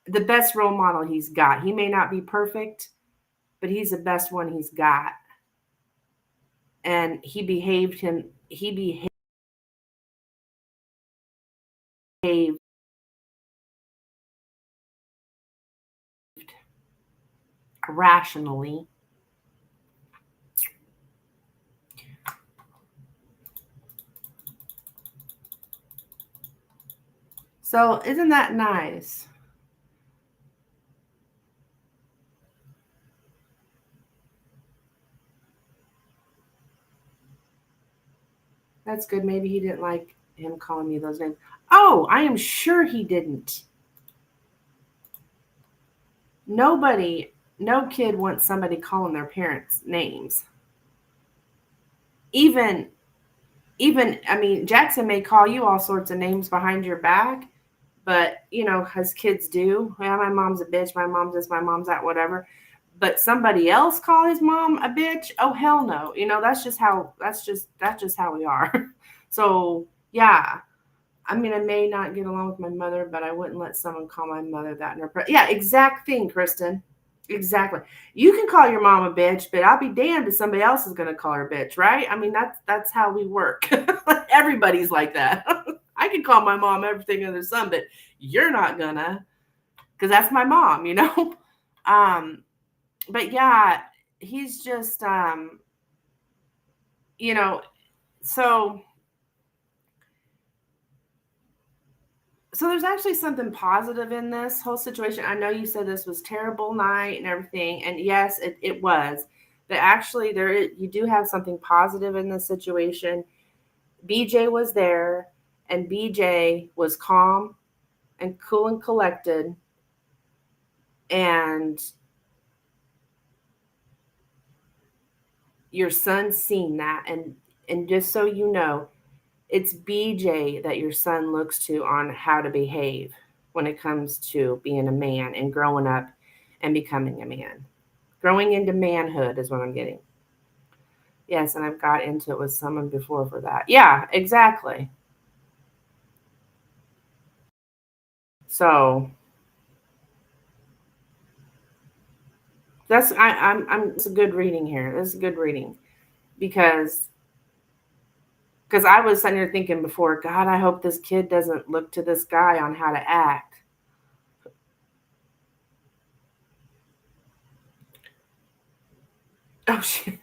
The best role model he's got. He may not be perfect, but he's the best one he's got. And he behaved rationally. So, isn't that nice? That's good. Maybe he didn't like him calling me those names. Oh, I am sure he didn't. No kid wants somebody calling their parents names. Even, I mean, Jackson may call you all sorts of names behind your back, but, as kids do, well, my mom's a bitch, my mom's this, my mom's that, whatever. But somebody else call his mom a bitch? Oh, hell no. That's just how we are. So, yeah. I mean, I may not get along with my mother, but I wouldn't let someone call my mother that in her yeah, exact thing, Kristen. Exactly. You can call your mom a bitch, but I'll be damned if somebody else is going to call her a bitch, right? I mean, that's how we work. Everybody's like that. I can call my mom everything under the sun, but you're not gonna, because that's my mom, But yeah, he's just, so there's actually something positive in this whole situation. I know you said this was terrible night and everything, and yes, it was. But actually, you do have something positive in this situation. BJ was there, and BJ was calm and cool and collected, and your son's seen that. And just so you know, it's BJ that your son looks to on how to behave when it comes to being a man and growing up and becoming a man. Growing into manhood is what I'm getting. Yes, and I've got into it with someone before for that. Yeah, exactly. So it's a good reading here. This is a good reading because I was sitting here thinking before, God, I hope this kid doesn't look to this guy on how to act. Oh shit.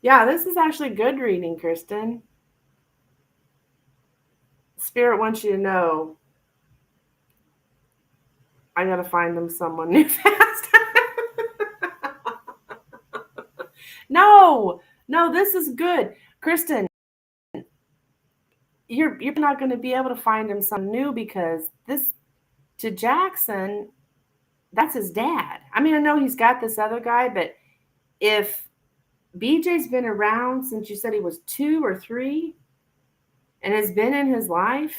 Yeah, this is actually good reading, Kristen. Spirit wants you to know I gotta find them someone new fast. No, this is good. Kristen, you're not gonna be able to find him some new because this to Jackson, that's his dad. I mean, I know he's got this other guy, but if BJ's been around since you said he was 2 or 3 and has been in his life,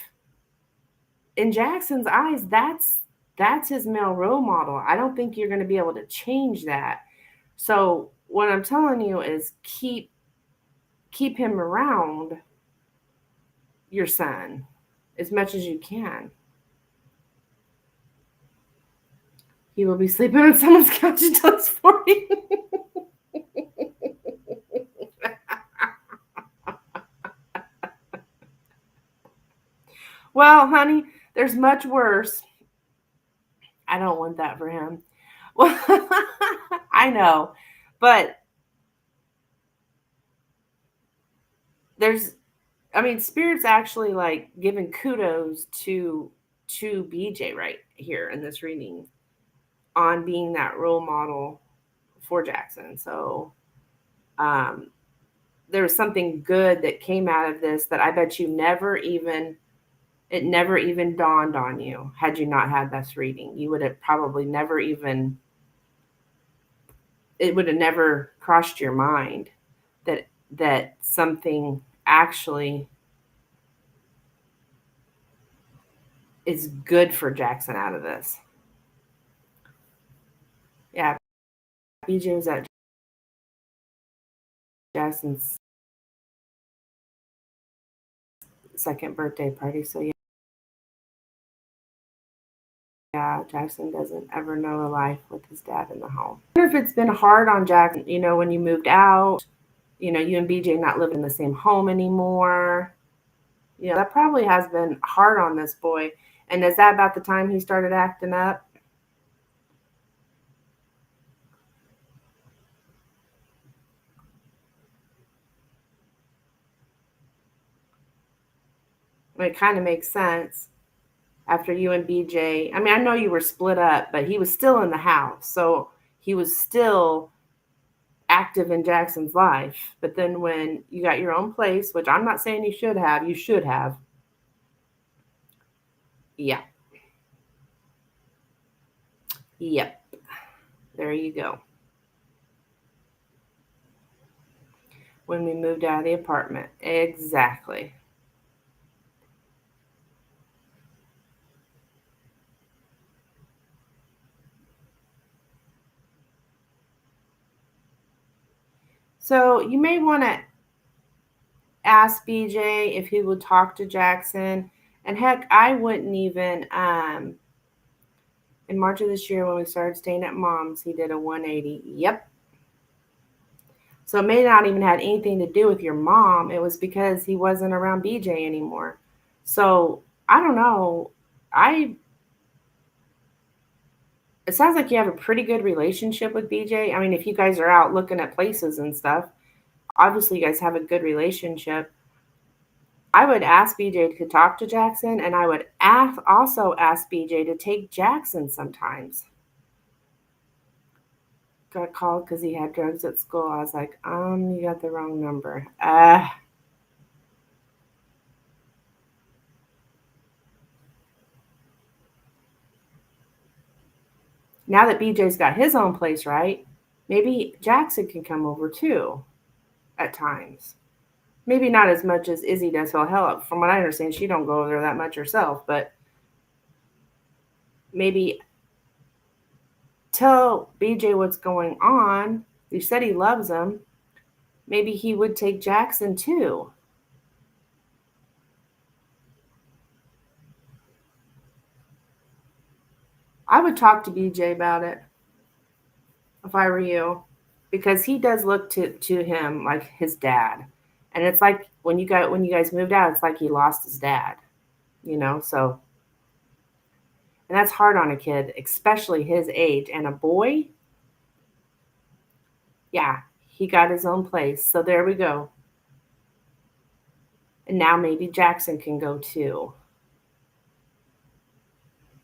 in Jackson's eyes, that's his male role model. I don't think you're going to be able to change that. So what I'm telling you is keep him around your son as much as you can. He will be sleeping on someone's couch until he's 40. Well, honey, there's much worse. I don't want that for him. Well, I know, but I mean, Spirit's actually like giving kudos to BJ right here in this reading on being that role model for Jackson. So um, there was something good that came out of this that I bet you it never even dawned on you had you not had this reading. You would have probably never even, it would have never crossed your mind that something actually is good for Jackson out of this. Yeah, BJ was at Jackson's second birthday party, so yeah, Jackson doesn't ever know a life with his dad in the home. I wonder if it's been hard on Jackson, when you moved out, you and BJ not living in the same home anymore. That probably has been hard on this boy. And is that about the time he started acting up? It kind of makes sense after you and BJ. I mean, I know you were split up, but he was still in the house. So he was still active in Jackson's life. But then when you got your own place, which I'm not saying you should have. Yeah. Yep. There you go. When we moved out of the apartment. Exactly. So you may want to ask BJ if he would talk to Jackson. And heck, I wouldn't even. In March of this year, when we started staying at mom's, he did a 180. Yep. So it may not even had anything to do with your mom. It was because he wasn't around BJ anymore. So I don't know. It sounds like you have a pretty good relationship with BJ. I mean, if you guys are out looking at places and stuff, obviously you guys have a good relationship. I would ask BJ to talk to Jackson, and I would also ask BJ to take Jackson sometimes. Got called because he had drugs at school. I was like, you got the wrong number. Now that BJ's got his own place, right? Maybe Jackson can come over too at times. Maybe not as much as Izzy does. Well, hell, from what I understand, she don't go over there that much herself. But maybe tell BJ what's going on. You said he loves him. Maybe he would take Jackson too. I would talk to BJ about it if I were you, because he does look to him like his dad, and it's like when you guys moved out, it's like he lost his dad, So, and that's hard on a kid, especially his age, and a boy. Yeah, he got his own place, so there we go. And now maybe Jackson can go too,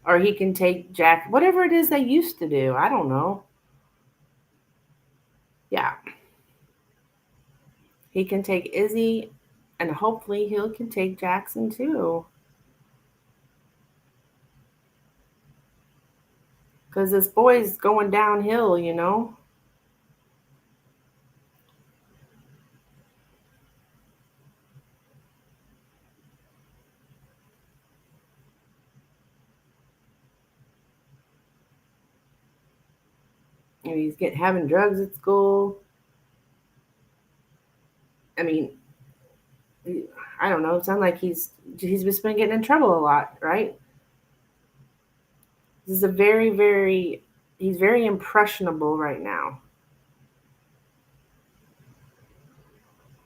or he can take Jack, whatever it is they used to do. I don't know. Yeah. He can take Izzy, and hopefully he can take Jackson too. Because this boy's going downhill. And he's having drugs at school. I mean, I don't know. It sounds like he's just been getting in trouble a lot, right? This is a very, very, he's very impressionable right now.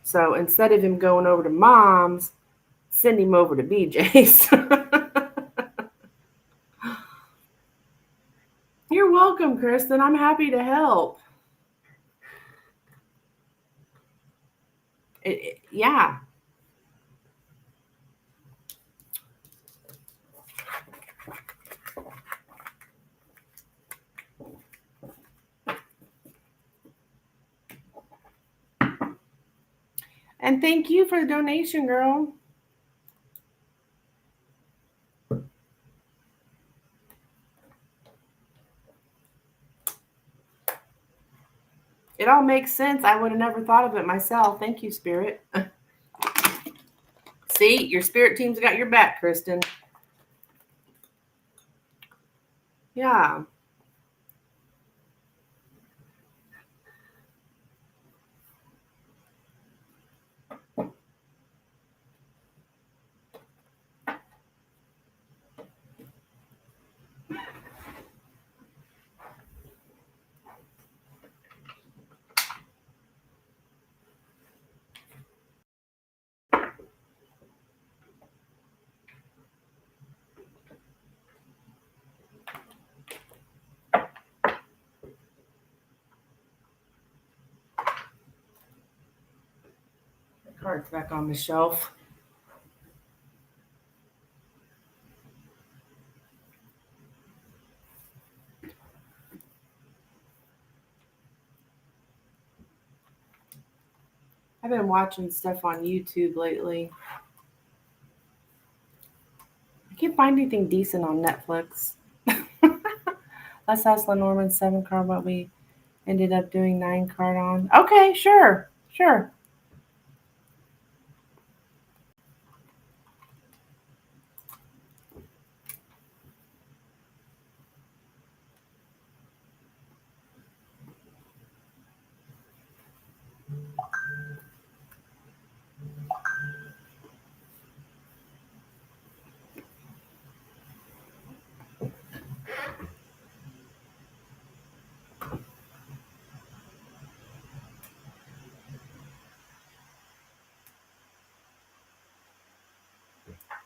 So instead of him going over to mom's, send him over to BJ's. You're welcome, Kristen. I'm happy to help. Yeah. And thank you for the donation, girl. It all makes sense. I would have never thought of it myself. Thank you, Spirit. See, your spirit team's got your back, Kristen. Yeah. The card's back on the shelf. I've been watching stuff on YouTube lately. I can't find anything decent on Netflix. Let's ask Lenormand 7 card what we ended up doing 9 card on. Okay, sure.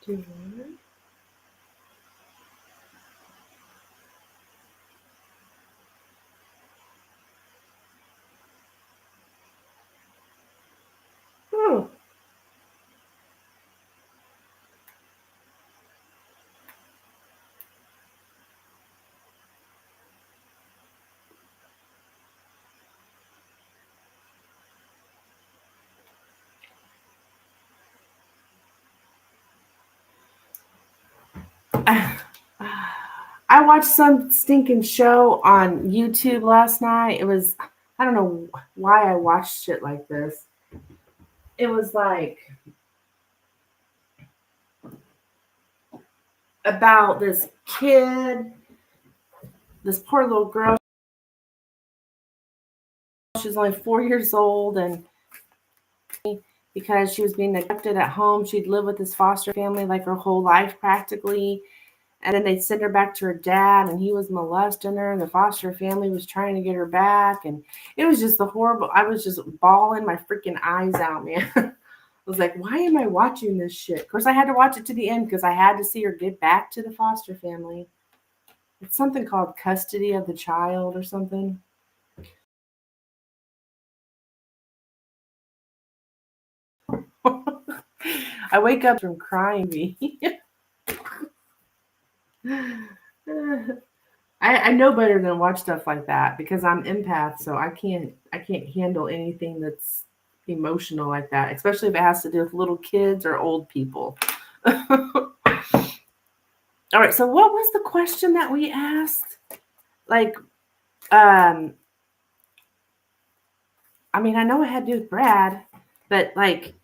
Do one. Oh. I watched some stinking show on YouTube last night. It was, I don't know why I watched shit like this. It was like about this kid, this poor little girl. She's only 4 years old, and because she was being neglected at home, she'd live with this foster family like her whole life practically. And then they'd send her back to her dad, and he was molesting her, and the foster family was trying to get her back. And it was just the horrible. I was just bawling my freaking eyes out, man. I was like, why am I watching this shit? Of course, I had to watch it to the end because I had to see her get back to the foster family. It's something called custody of the child or something. I wake up from crying. I know better than to watch stuff like that because I'm empath, so I can't handle anything that's emotional like that, especially if it has to do with little kids or old people. All right, so what was the question that we asked? Like, I mean, I know it had to do with Brad, but like,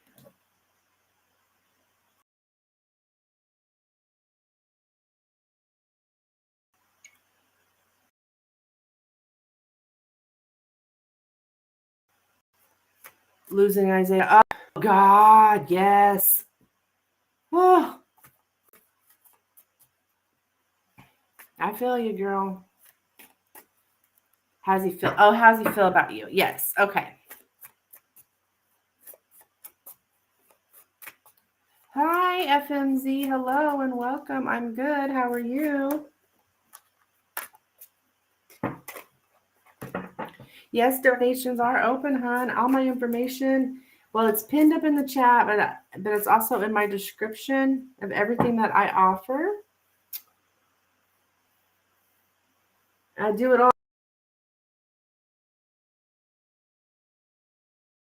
losing Isaiah. Oh God, yes. Oh, I feel you, girl. How's he feel? Oh, how's he feel about you? Yes. Okay. Hi, FMZ. Hello and welcome. I'm good. How are you? Yes, donations are open, hon. All my information, well, it's pinned up in the chat, but it's also in my description of everything that I offer. I do it all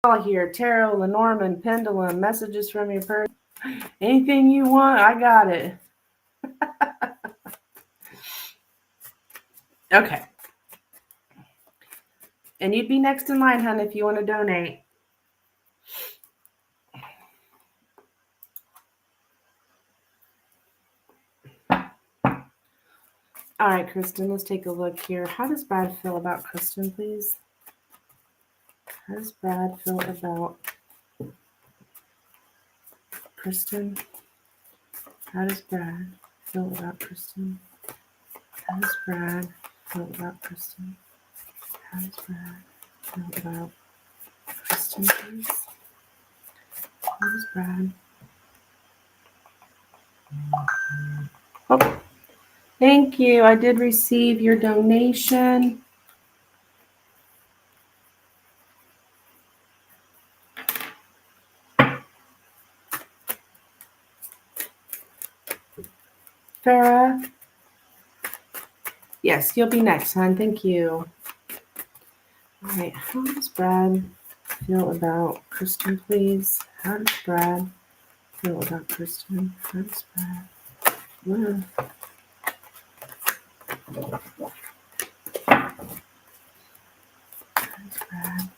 all here. Tarot, Lenormand, Pendulum, messages from your person. Anything you want, I got it. Okay. And you'd be next in line, hon, if you want to donate. All right, Kristen, let's take a look here. How does Brad feel about Kristen, please? How does Brad feel about Kristen? How does Brad feel about Kristen? How does Brad feel about Kristen? How does Brad feel about Kristen, please? How does Brad? Oh, thank you. I did receive your donation. Farah? Yes, you'll be next, hon. Thank you. All right, how does Brad feel about Kristen, please? How does Brad feel about Kristen? How does Brad? How does Brad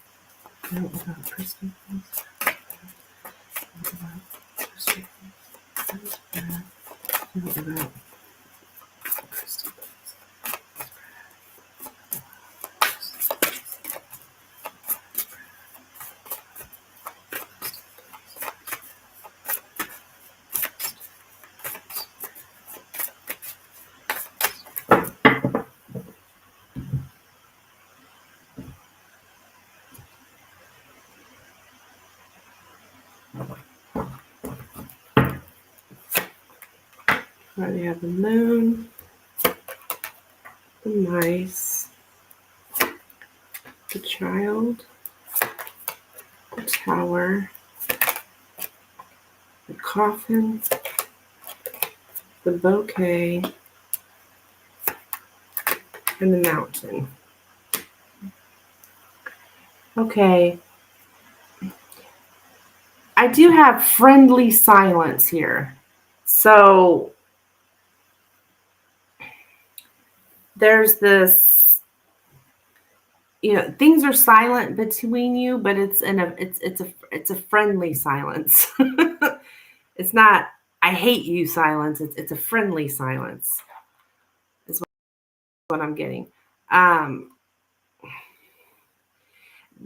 feel about Kristen, please? Feel about Kristen, please? How does Brad feel about Kristen, please? All right, we have the moon, the mice, the child, the tower, the coffin, the bouquet, and the mountain. Okay. I do have friendly silence here. So there's this, things are silent between you, but it's a friendly silence. It's not I hate you silence. It's a friendly silence. Is what I'm getting.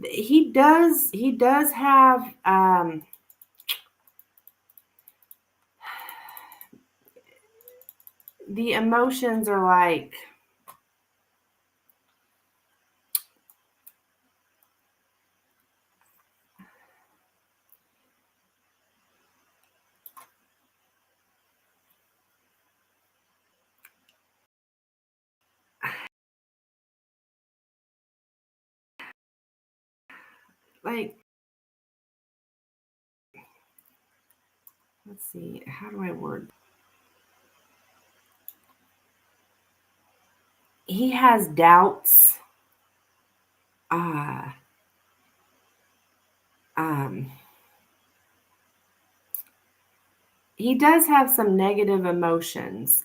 He does have the emotions are like let's see, how do I word? He has doubts. Uh um he does have some negative emotions.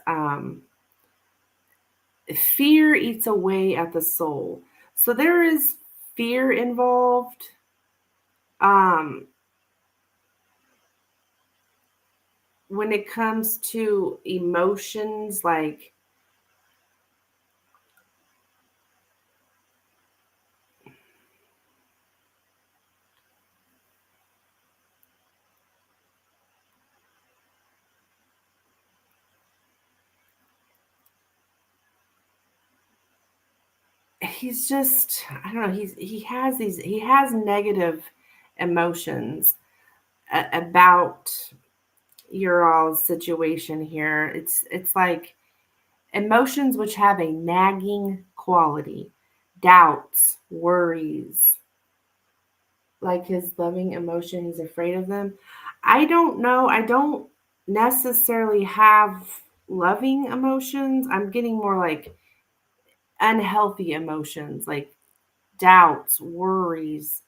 Fear eats away at the soul. So there is fear involved. When it comes to emotions, like he's just, I don't know, he has negative emotions about your all's situation here. It's like emotions which have a nagging quality, doubts, worries, like his loving emotion, he's afraid of them. I don't know. I don't necessarily have loving emotions. I'm getting more like unhealthy emotions, like doubts, worries,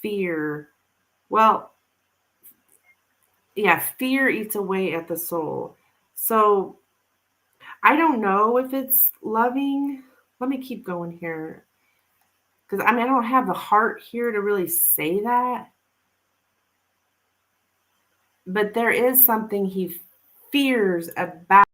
fear. Well, yeah, fear eats away at the soul. So I don't know if it's loving. Let me keep going here. Because I don't have the heart here to really say that. But there is something he fears about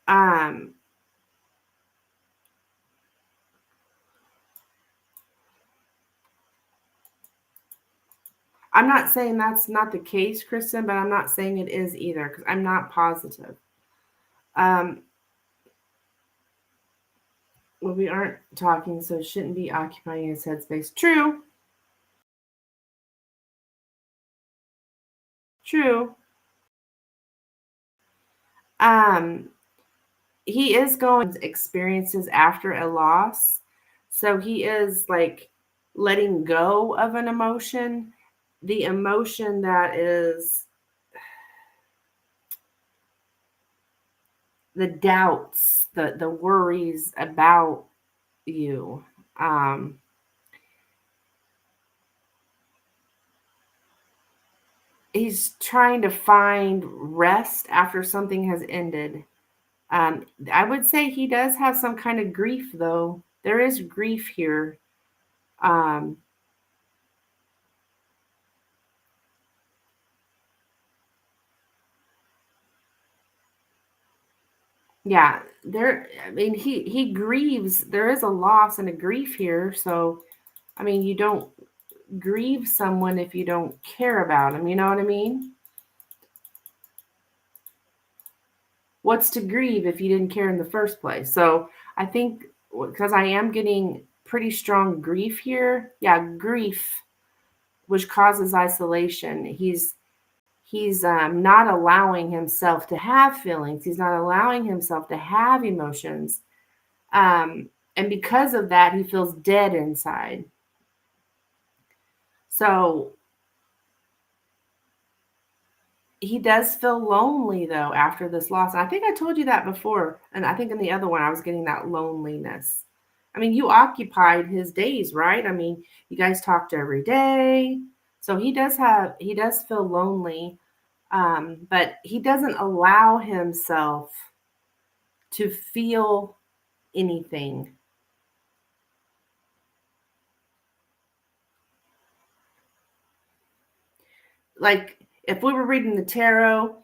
um I'm not saying that's not the case, Kristen, but I'm not saying it is either because I'm not positive. Um, well, we aren't talking, so it shouldn't be occupying his headspace. True, true. Um, he is going experiences after a loss, so he is like letting go of an emotion, the emotion that is the doubts, the worries about you. Um, he's trying to find rest after something has ended. I would say he does have some kind of grief, though. There is grief here. Um, yeah, there. I mean, he grieves. There is a loss and a grief here. So, I mean, you don't grieve someone if you don't care about them. You know what I mean? What's to grieve if you didn't care in the first place? So, I think because I am getting pretty strong grief here. Yeah, grief, which causes isolation. He's not allowing himself to have feelings. He's not allowing himself to have emotions. And because of that, he feels dead inside. So he does feel lonely though after this loss. And I think I told you that before. And I think in the other one, I was getting that loneliness. I mean, you occupied his days, right? I mean, you guys talked every day. So he does feel lonely. But he doesn't allow himself to feel anything. Like if we were reading the tarot,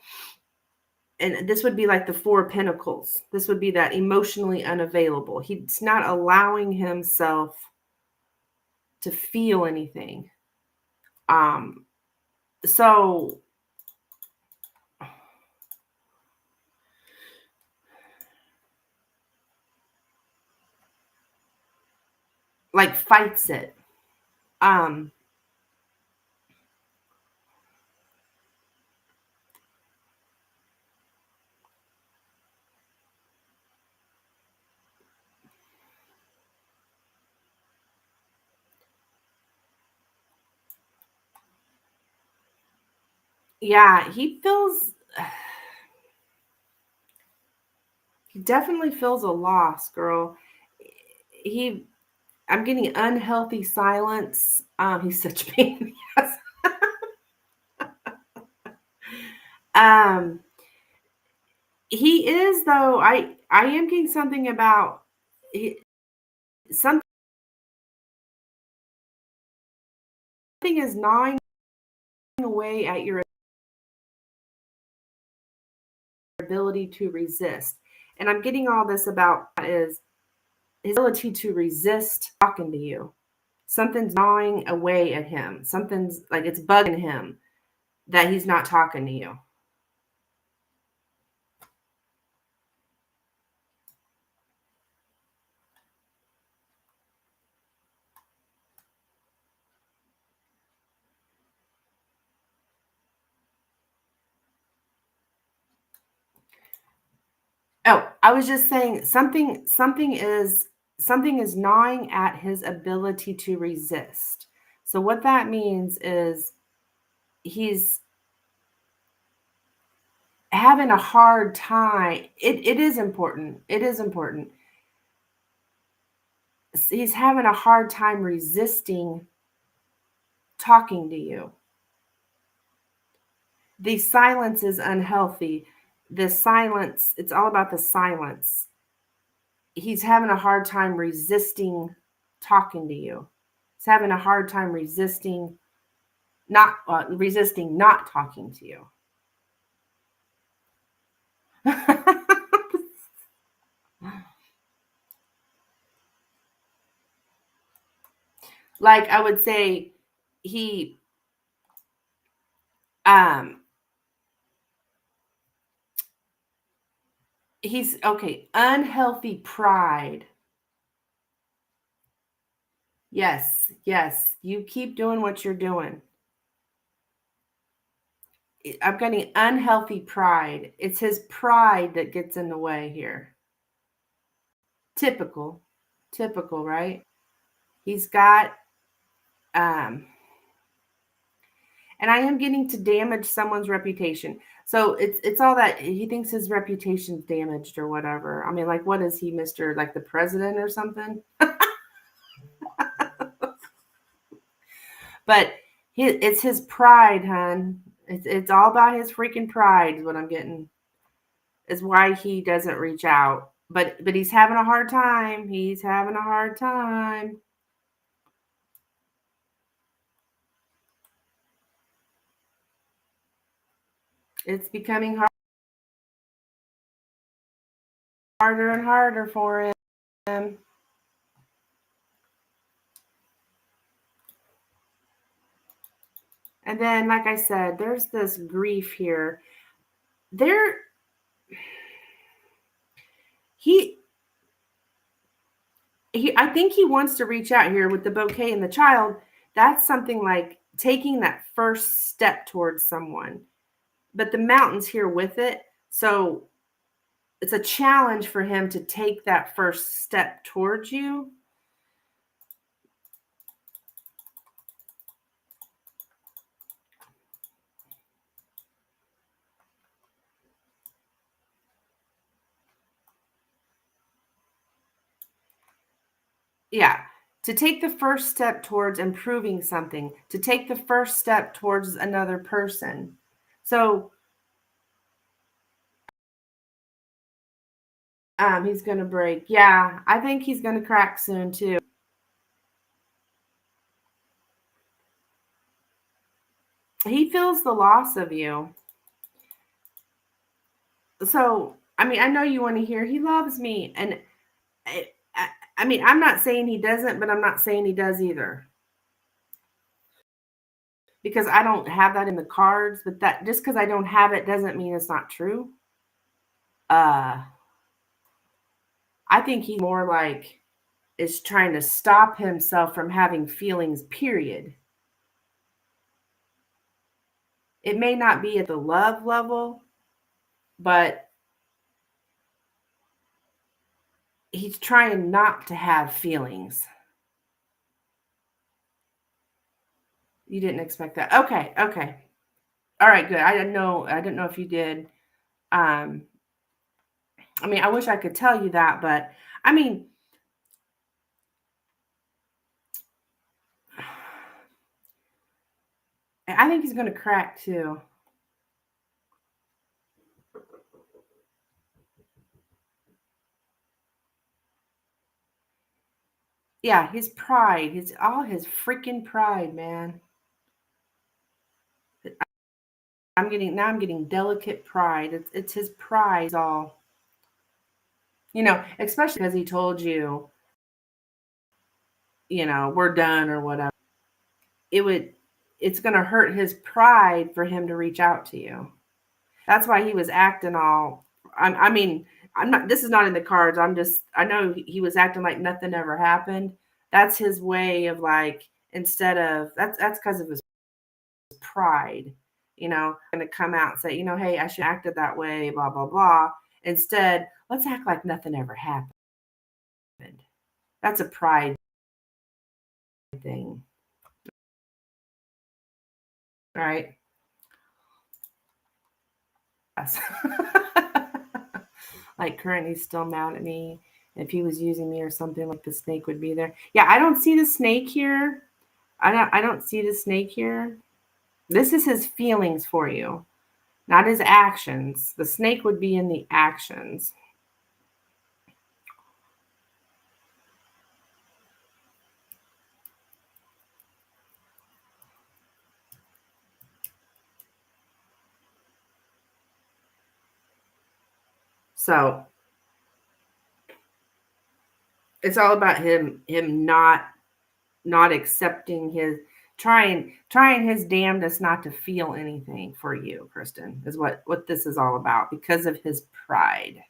and this would be like the Four of Pentacles, this would be that emotionally unavailable. He's not allowing himself to feel anything. Um, so like fights it. Um, yeah, he definitely feels a loss, girl. He I'm getting unhealthy silence. He's such a pain in the ass. Um, he is though. I am getting something about something is gnawing away at your ability to resist. And I'm getting all this about is his ability to resist talking to you. Something's gnawing away at him. Something's like it's bugging him that he's not talking to you. Oh, I was just saying something is gnawing at his ability to resist. So what that means is he's having a hard time. It is important. It is important. He's having a hard time resisting talking to you. The silence is unhealthy. The silence, it's all about the silence. He's having a hard time resisting talking to you. He's having a hard time resisting not talking to you. Like I would say he um he's okay, unhealthy pride. Yes, yes. You keep doing what you're doing. I'm getting unhealthy pride. It's his pride that gets in the way here. Typical. Typical, right? He's got and I am getting to damage someone's reputation. So it's all that he thinks his reputation's damaged or whatever. I mean, like what is he, Mr. like the president or something? But it's his pride, hun. It's all about his freaking pride is what I'm getting. Is why he doesn't reach out. But he's having a hard time. He's having a hard time. It's becoming harder and harder for him. And then, like I said, there's this grief here. He I think he wants to reach out here with the bouquet and the child. That's something like taking that first step towards someone. But the mountain's here with it. So it's a challenge for him to take that first step towards you. Yeah. To take the first step towards improving something, to take the first step towards another person. So he's going to break. Yeah, I think he's going to crack soon too. He feels the loss of you. So, I mean, I know you want to hear he loves me. And I mean, I'm not saying he doesn't, but I'm not saying he does either. Because I don't have that in the cards, but that just because I don't have it doesn't mean it's not true. Uh, I think he more like is trying to stop himself from having feelings, period. It may not be at the love level, but he's trying not to have feelings. You didn't expect that. Okay, okay. All right, good. I didn't know if you did. Um, I mean, I wish I could tell you that, but I mean, I think he's going to crack too. Yeah, his pride, his all his freaking pride, man. I'm getting delicate pride. It's his pride all. Especially because he told you, we're done or whatever. It would it's going to hurt his pride for him to reach out to you. That's why he was acting all I mean, I'm not this is not in the cards. I know he was acting like nothing ever happened. That's his way of like instead of that's because of his pride, going to come out and say, hey, I should have acted that way, blah, blah, blah. Instead, let's act like nothing ever happened. That's a pride thing, right? Like currently still mad at me. If he was using me or something, like the snake would be there. Yeah, I don't see the snake here. I don't see the snake here. This is his feelings for you, not his actions. The snake would be in the actions. So it's all about him not accepting his trying his damnedest not to feel anything for you, Kristen, is what this is all about because of his pride.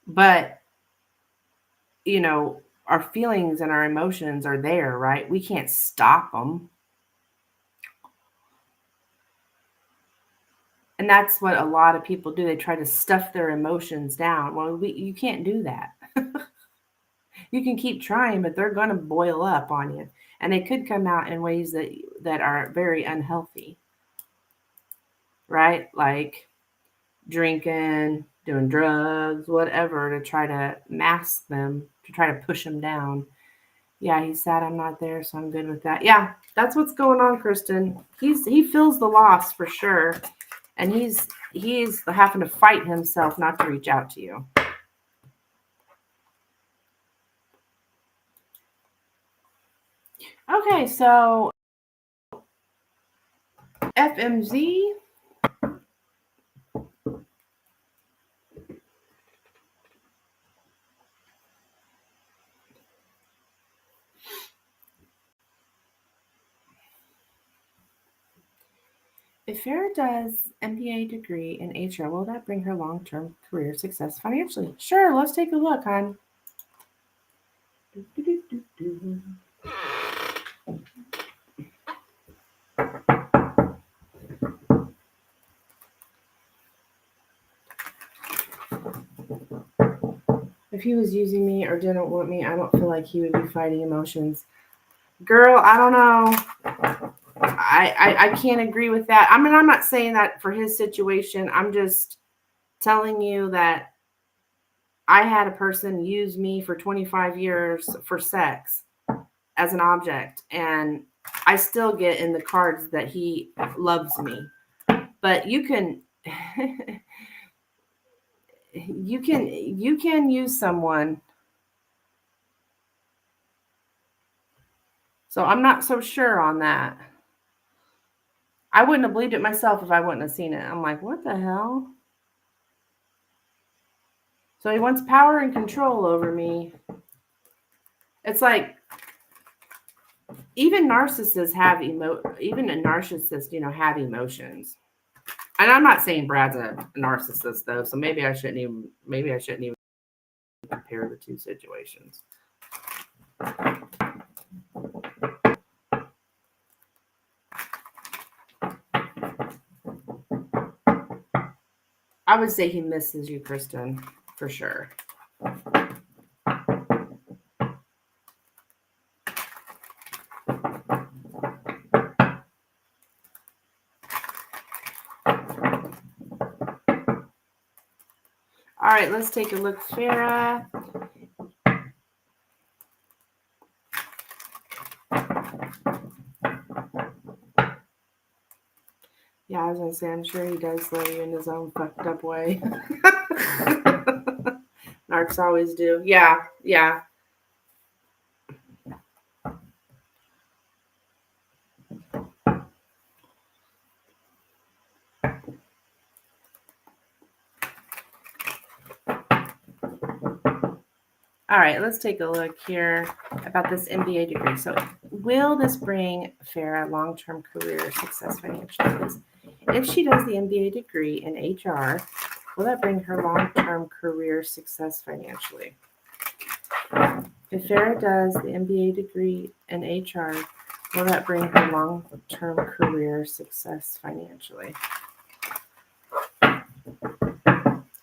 But our feelings and our emotions are there, right? We can't stop them. And that's what a lot of people do. They try to stuff their emotions down. Well, you can't do that. You can keep trying, but they're going to boil up on you. And they could come out in ways that are very unhealthy, right? Like drinking, doing drugs, whatever, to try to mask them, to try to push them down. Yeah, he's sad I'm not there, so I'm good with that. Yeah, that's what's going on, Kristen. He feels the loss for sure, and he's having to fight himself not to reach out to you. Okay, so FMZ. If Farah does MBA degree in HR, will that bring her long-term career success financially? Sure, let's take a look, hon. If he was using me or didn't want me, I don't feel like he would be fighting emotions. Girl, I don't know. I can't agree with that. I mean, I'm not saying that for his situation. I'm just telling you that I had a person use me for 25 years for sex as an object, and I still get in the cards that he loves me. But you can you can use someone. So I'm not so sure on that. I wouldn't have believed it myself if I wouldn't have seen it. I'm like, what the hell? So he wants power and control over me. It's like even narcissists have even a narcissist, have emotions. And I'm not saying Brad's a narcissist though, so maybe I shouldn't even compare the two situations. I would say he misses you, Kristen, for sure. All right, let's take a look, Farah. Yeah, I was gonna say, I'm sure he does love you in his own fucked up way. Narcs always do. Yeah, yeah. All right, let's take a look here about this MBA degree. So, will this bring Farah long-term career success financially? If she does the MBA degree in HR, will that bring her long-term career success financially? If Farah does the MBA degree in HR, will that bring her long-term career success financially?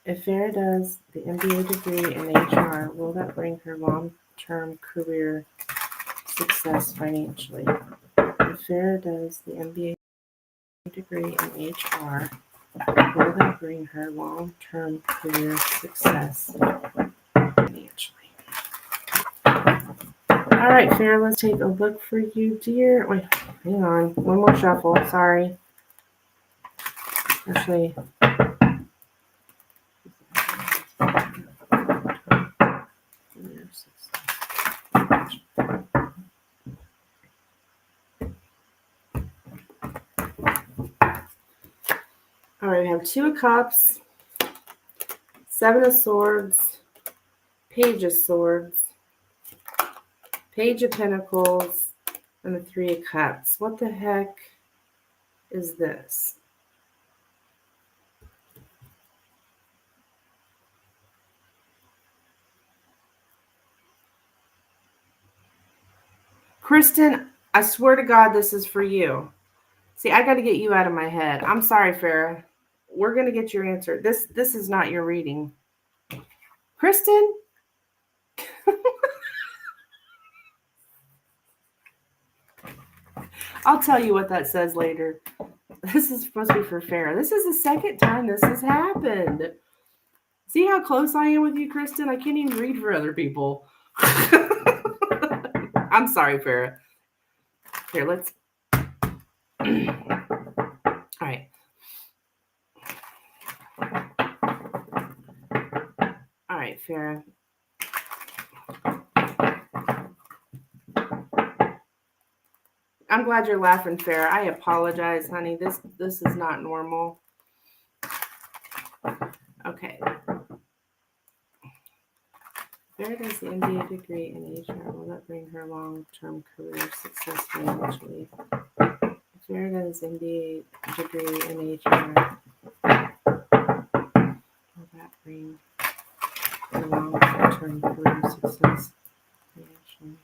If Farah does the MBA degree in HR, will that bring her long-term career success financially? If Farah does the MBA degree in HR. Will that bring her long-term career success financially? All right, Farrah, let's take a look for you, dear. Wait, hang on. One more shuffle. Sorry. Actually. All right, we have 2 of Cups, 7 of Swords, Page of Swords, Page of Pentacles, and the 3 of Cups. What the heck is this? Kristen, I swear to God, this is for you. See, I got to get you out of my head. I'm sorry, Farrah. We're going to get your answer. This is not your reading. Kristen? I'll tell you what that says later. This is supposed to be for Farrah. This is the second time this has happened. See how close I am with you, Kristen? I can't even read for other people. I'm sorry, Farrah. Here, let's... All right. All right, Farrah. I'm glad you're laughing, Farrah. I apologize, honey. This is not normal. Okay. Farrah does the MBA degree in HR. Will that bring her long-term career success financially? Farrah does MBA degree in HR. Will that bring her long-term career success financially?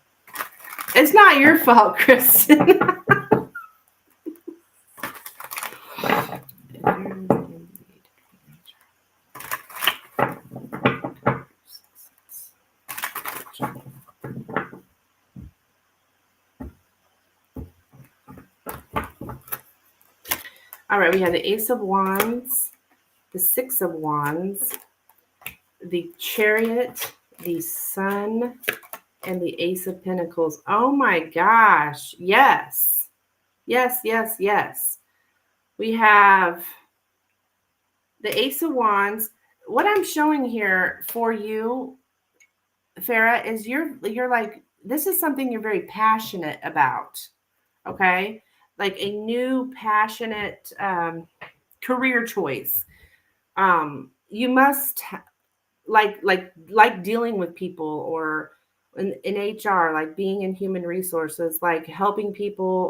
It's not your fault, Kristen. All right, we have the Ace of Wands, the Six of Wands, the Chariot, the Sun, and the Ace of Pentacles. Oh my gosh. Yes. Yes, yes, yes. We have the Ace of Wands. What I'm showing here for you, Farrah, is you're like, this is something you're very passionate about. Okay? Like a new passionate career choice. You must like dealing with people, or in HR, like being in human resources, like helping people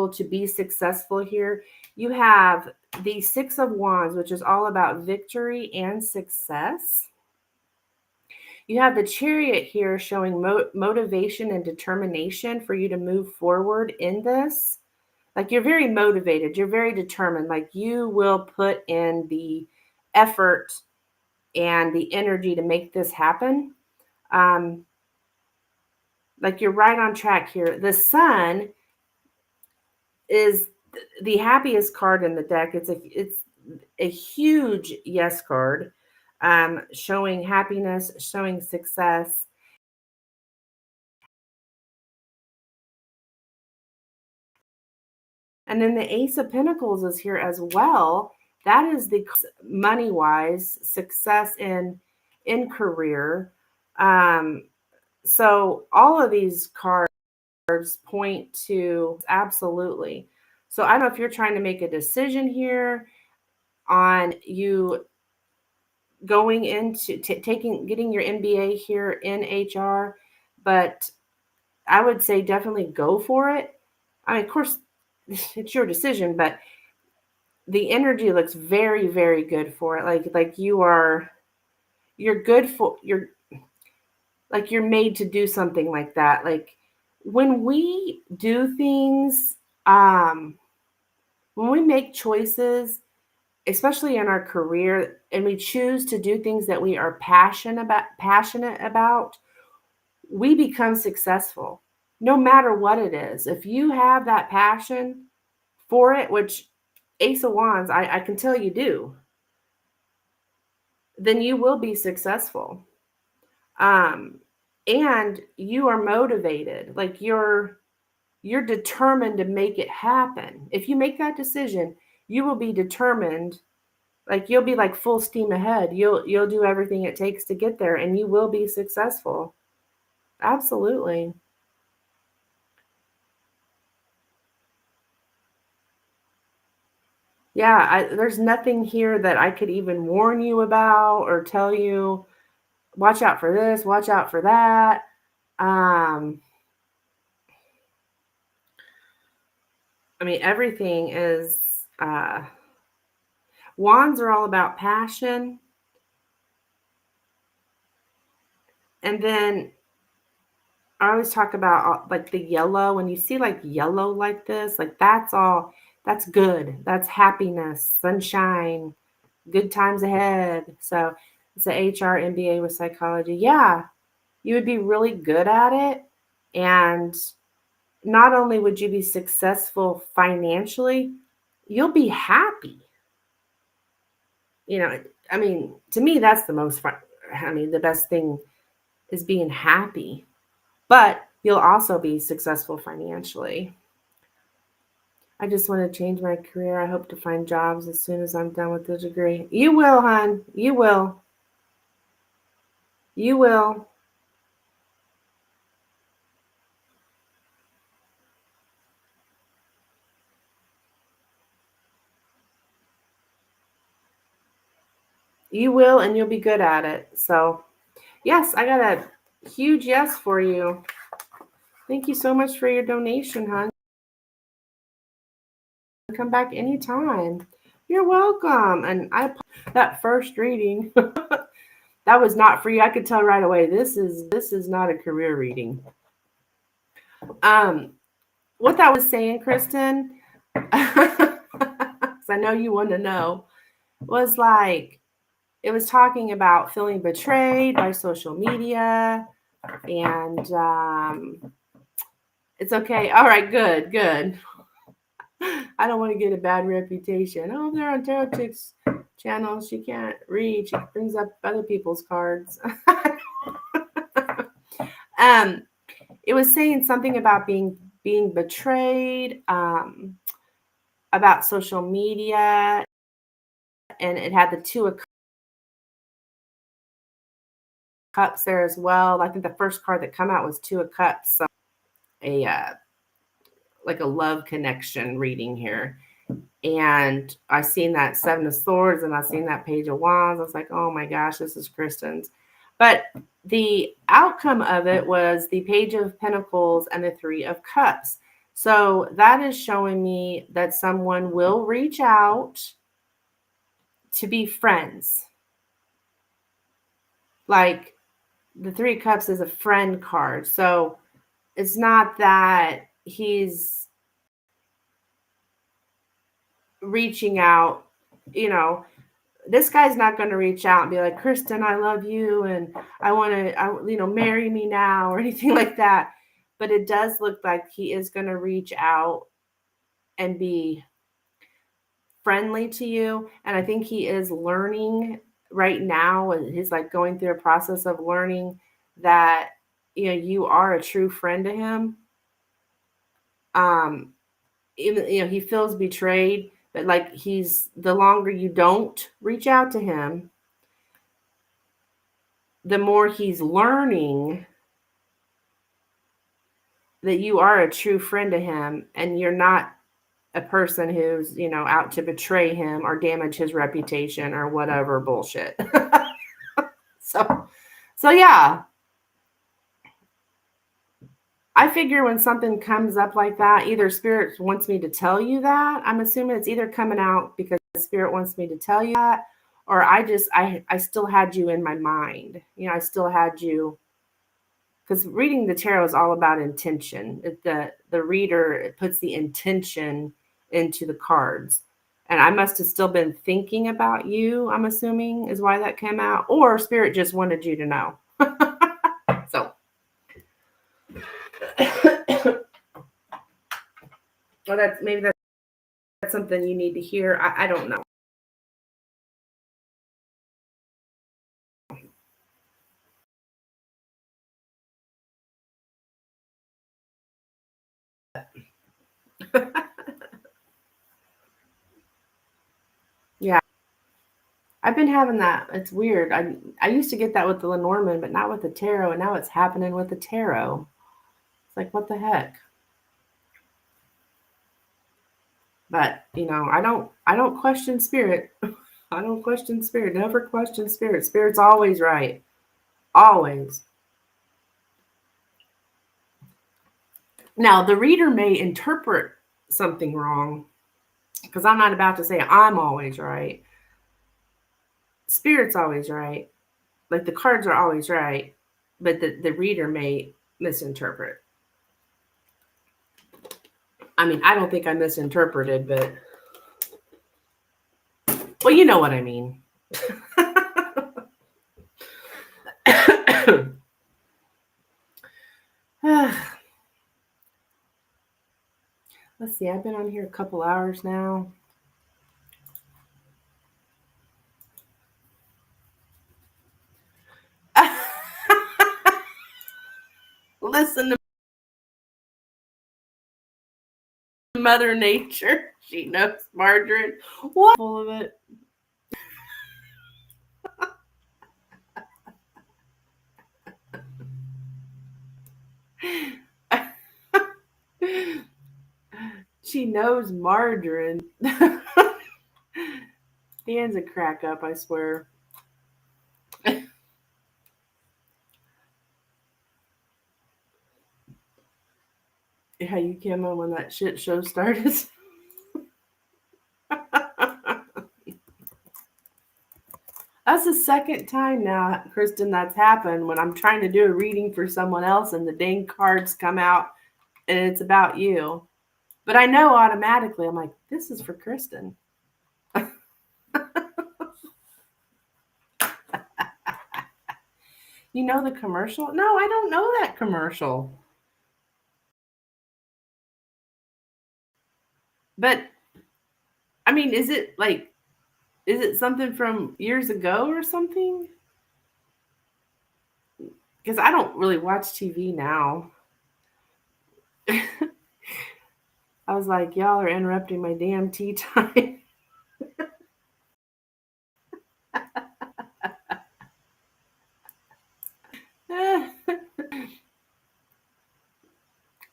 to be successful here. You have the Six of Wands, which is all about victory and success. You have the Chariot here showing motivation and determination for you to move forward in this. Like you're very motivated, you're very determined, like you will put in the effort and the energy to make this happen. Like you're right on track here. The Sun is the happiest card in the deck. It's a huge yes card, showing happiness, showing success. And then the Ace of Pentacles is here as well. That is the money-wise success in career. So all of these cards point to absolutely. So I don't know if you're trying to make a decision here on you going into getting your MBA here in HR, but I would say definitely go for it. I mean, of course, it's your decision, but the energy looks very, very good for it. Like you're good for, you're made to do something like that. Like when we do things, when we make choices, especially in our career, and we choose to do things that we are passionate about, we become successful no matter what it is. If you have that passion for it, which Ace of Wands, I can tell you do, then you will be successful. And you are motivated. Like you're determined to make it happen. If you make that decision, you will be determined. Like you'll be like full steam ahead. You'll do everything it takes to get there, and you will be successful. Absolutely. Yeah, there's nothing here that I could even warn you about or tell you, watch out for this, watch out for that. I mean, everything is, wands are all about passion. And then I always talk about like the yellow. When you see like yellow like this, like that's good. That's happiness, sunshine, good times ahead. So it's a HR MBA with psychology. Yeah, you would be really good at it. And not only would you be successful financially, you'll be happy. I mean, to me, that's the most fun. I mean, the best thing is being happy, but you'll also be successful financially. I just want to change my career. I hope to find jobs as soon as I'm done with the degree. You will, hon. You will. You will. You will, and you'll be good at it. So, yes, I got a huge yes for you. Thank you so much for your donation, hon. Come back anytime. You're welcome. And that first reading, that was not for you. I could tell right away. This is not a career reading. What that was saying, Kristen, because I know you want to know, was like it was talking about feeling betrayed by social media, and it's okay. All right, good, good. I don't want to get a bad reputation. Oh, they're on Tarot Chick's channel. She can't read. She brings up other people's cards. It was saying something about being betrayed, about social media, and it had the Two of Cups there as well. I think the first card that come out was Two of Cups. So a like a love connection reading here. And I seen that Seven of Swords and I seen that Page of Wands. I was like, oh my gosh, this is Kristen's. But the outcome of it was the Page of Pentacles and the Three of Cups. So that is showing me that someone will reach out to be friends. Like the Three of Cups is a friend card. So it's not that he's reaching out, this guy's not going to reach out and be like, Kristen, I love you and I want to, marry me now or anything like that. But it does look like he is going to reach out and be friendly to you. And I think he is learning right now. And he's like going through a process of learning that, you are a true friend to him. Even, he feels betrayed, but like the longer you don't reach out to him, the more he's learning that you are a true friend to him and you're not a person who's, out to betray him or damage his reputation or whatever bullshit. So yeah. I figure when something comes up like that, either Spirit wants me to tell you that. I'm assuming it's either coming out because Spirit wants me to tell you that, or I still had you in my mind. I still had you, because reading the tarot is all about intention. The reader puts the intention into the cards. And I must have still been thinking about you, I'm assuming, is why that came out. Or Spirit just wanted you to know. So. Well, maybe that's that's something you need to hear. I don't know. Yeah. I've been having that. It's weird. I used to get that with the Lenormand, but not with the tarot, and now it's happening with the tarot. It's like, what the heck? But I don't question spirit. I don't question spirit. Never question spirit. Spirit's always right. Always. Now the reader may interpret something wrong because I'm not about to say I'm always right. Spirit's always right. Like the cards are always right, but the reader may misinterpret. I mean, I don't think I misinterpreted, but well, you know what I mean. Let's see, I've been on here a couple hours now. Listen to Mother Nature. She knows margarine. What? Full of it. She knows margarine. Dan's a crack up, I swear. Yeah, you came on when that shit show started. That's the second time now, Kristen, that's happened when I'm trying to do a reading for someone else and the dang cards come out and it's about you. But I know automatically, I'm like, this is for Kristen. You know the commercial? No, I don't know that commercial. But I mean, is it something from years ago or something? Because I don't really watch TV now. I was like, y'all are interrupting my damn tea time.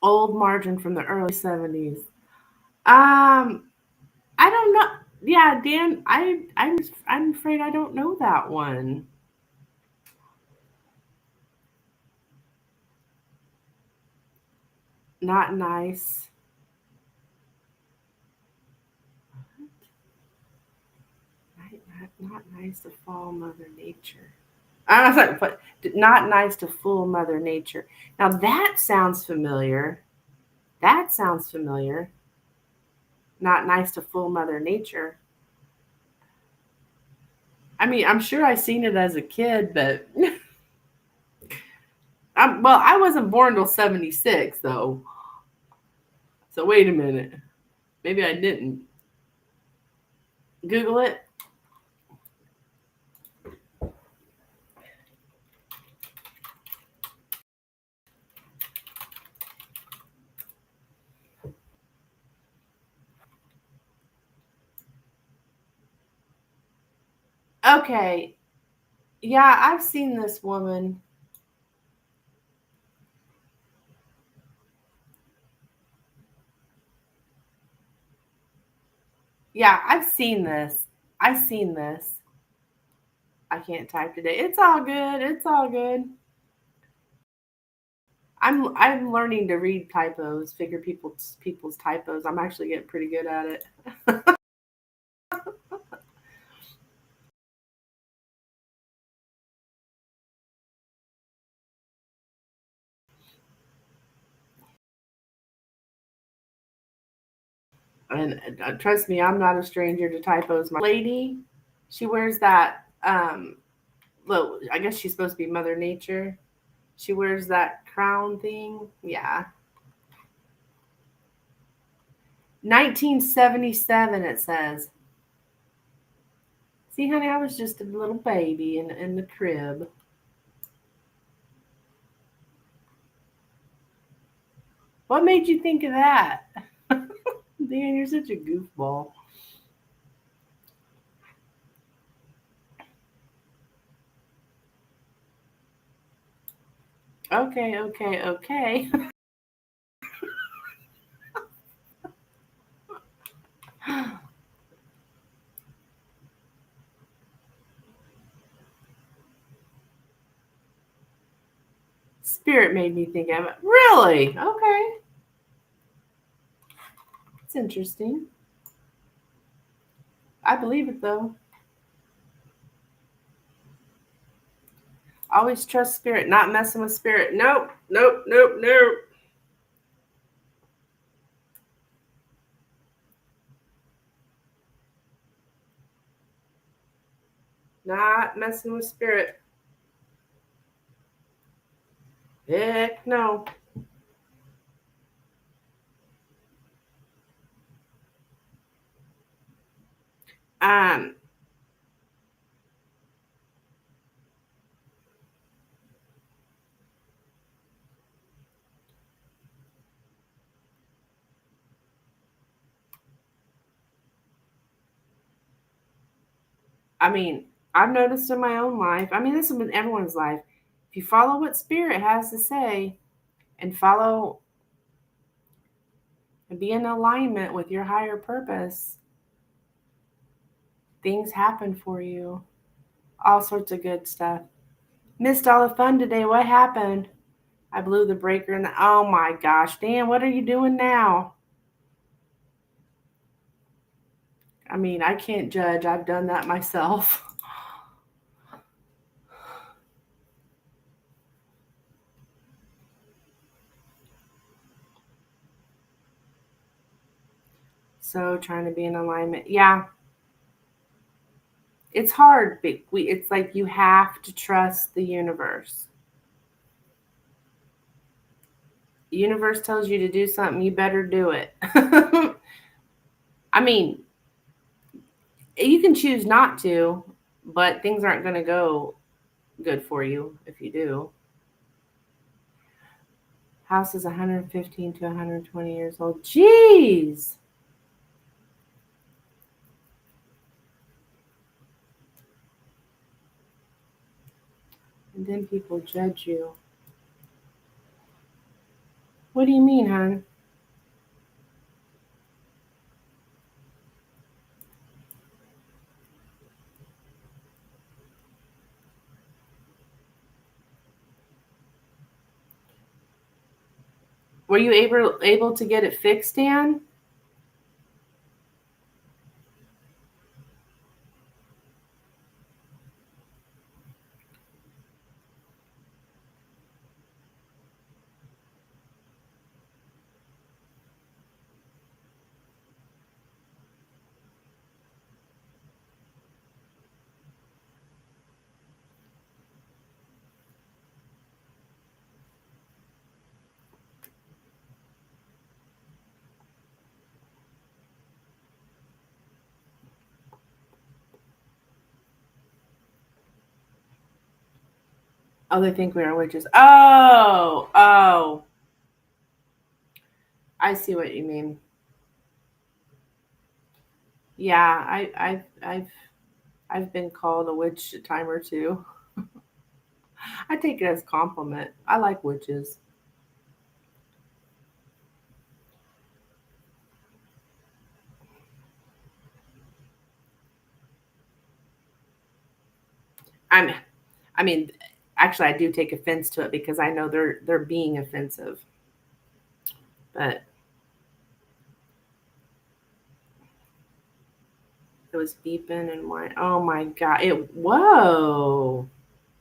Old margin from the early 70s. I don't know. Yeah, Dan, I'm afraid I don't know that one. Not nice. Not nice to fall Mother Nature. I was like, but not nice to fool Mother Nature. Now that sounds familiar. That sounds familiar. Not nice to fool Mother Nature. I mean, I'm sure I seen it as a kid, but well, I wasn't born till 76, though. So wait a minute. Maybe I didn't. Google it. Okay. Yeah, I've seen this woman. Yeah, I've seen this. I've seen this. I can't type today. It's all good. It's all good. I'm learning to read typos, figure people's typos. I'm actually getting pretty good at it. And trust me, I'm not a stranger to typos. My lady, she wears that. Well, I guess she's supposed to be Mother Nature. She wears that crown thing. Yeah. 1977, it says. See, honey, I was just a little baby in the crib. What made you think of that? Dan, you're such a goofball. Okay, okay, okay. Spirit made me think of it. Really? Okay. It's interesting. I believe it though. Always trust spirit, not messing with spirit. Nope, nope, nope, nope. Not messing with spirit. Heck no. Um, I mean, I've noticed in my own life, I mean, this is in everyone's life. If you follow what spirit has to say and follow and be in alignment with your higher purpose, things happen for you. All sorts of good stuff. Missed all the fun today. What happened? I blew the breaker in the. Oh my gosh, Dan, what are you doing now? I mean, I can't judge. I've done that myself. So trying to be in alignment. Yeah, it's hard. But it's like you have to trust the universe. The universe tells you to do something, you better do it. I mean, you can choose not to, but things aren't going to go good for you if you do. House is 115 to 120 years old. Jeez. And then people judge you. What do you mean, hon? Were you able to get it fixed, Dan? Oh, they think we are witches. Oh, oh. I see what you mean. Yeah, I've been called a witch a time or two. I take it as a compliment. I like witches. I'm I mean, actually I do take offense to it because I know they're being offensive. But it was beeping and why oh my god. It whoa.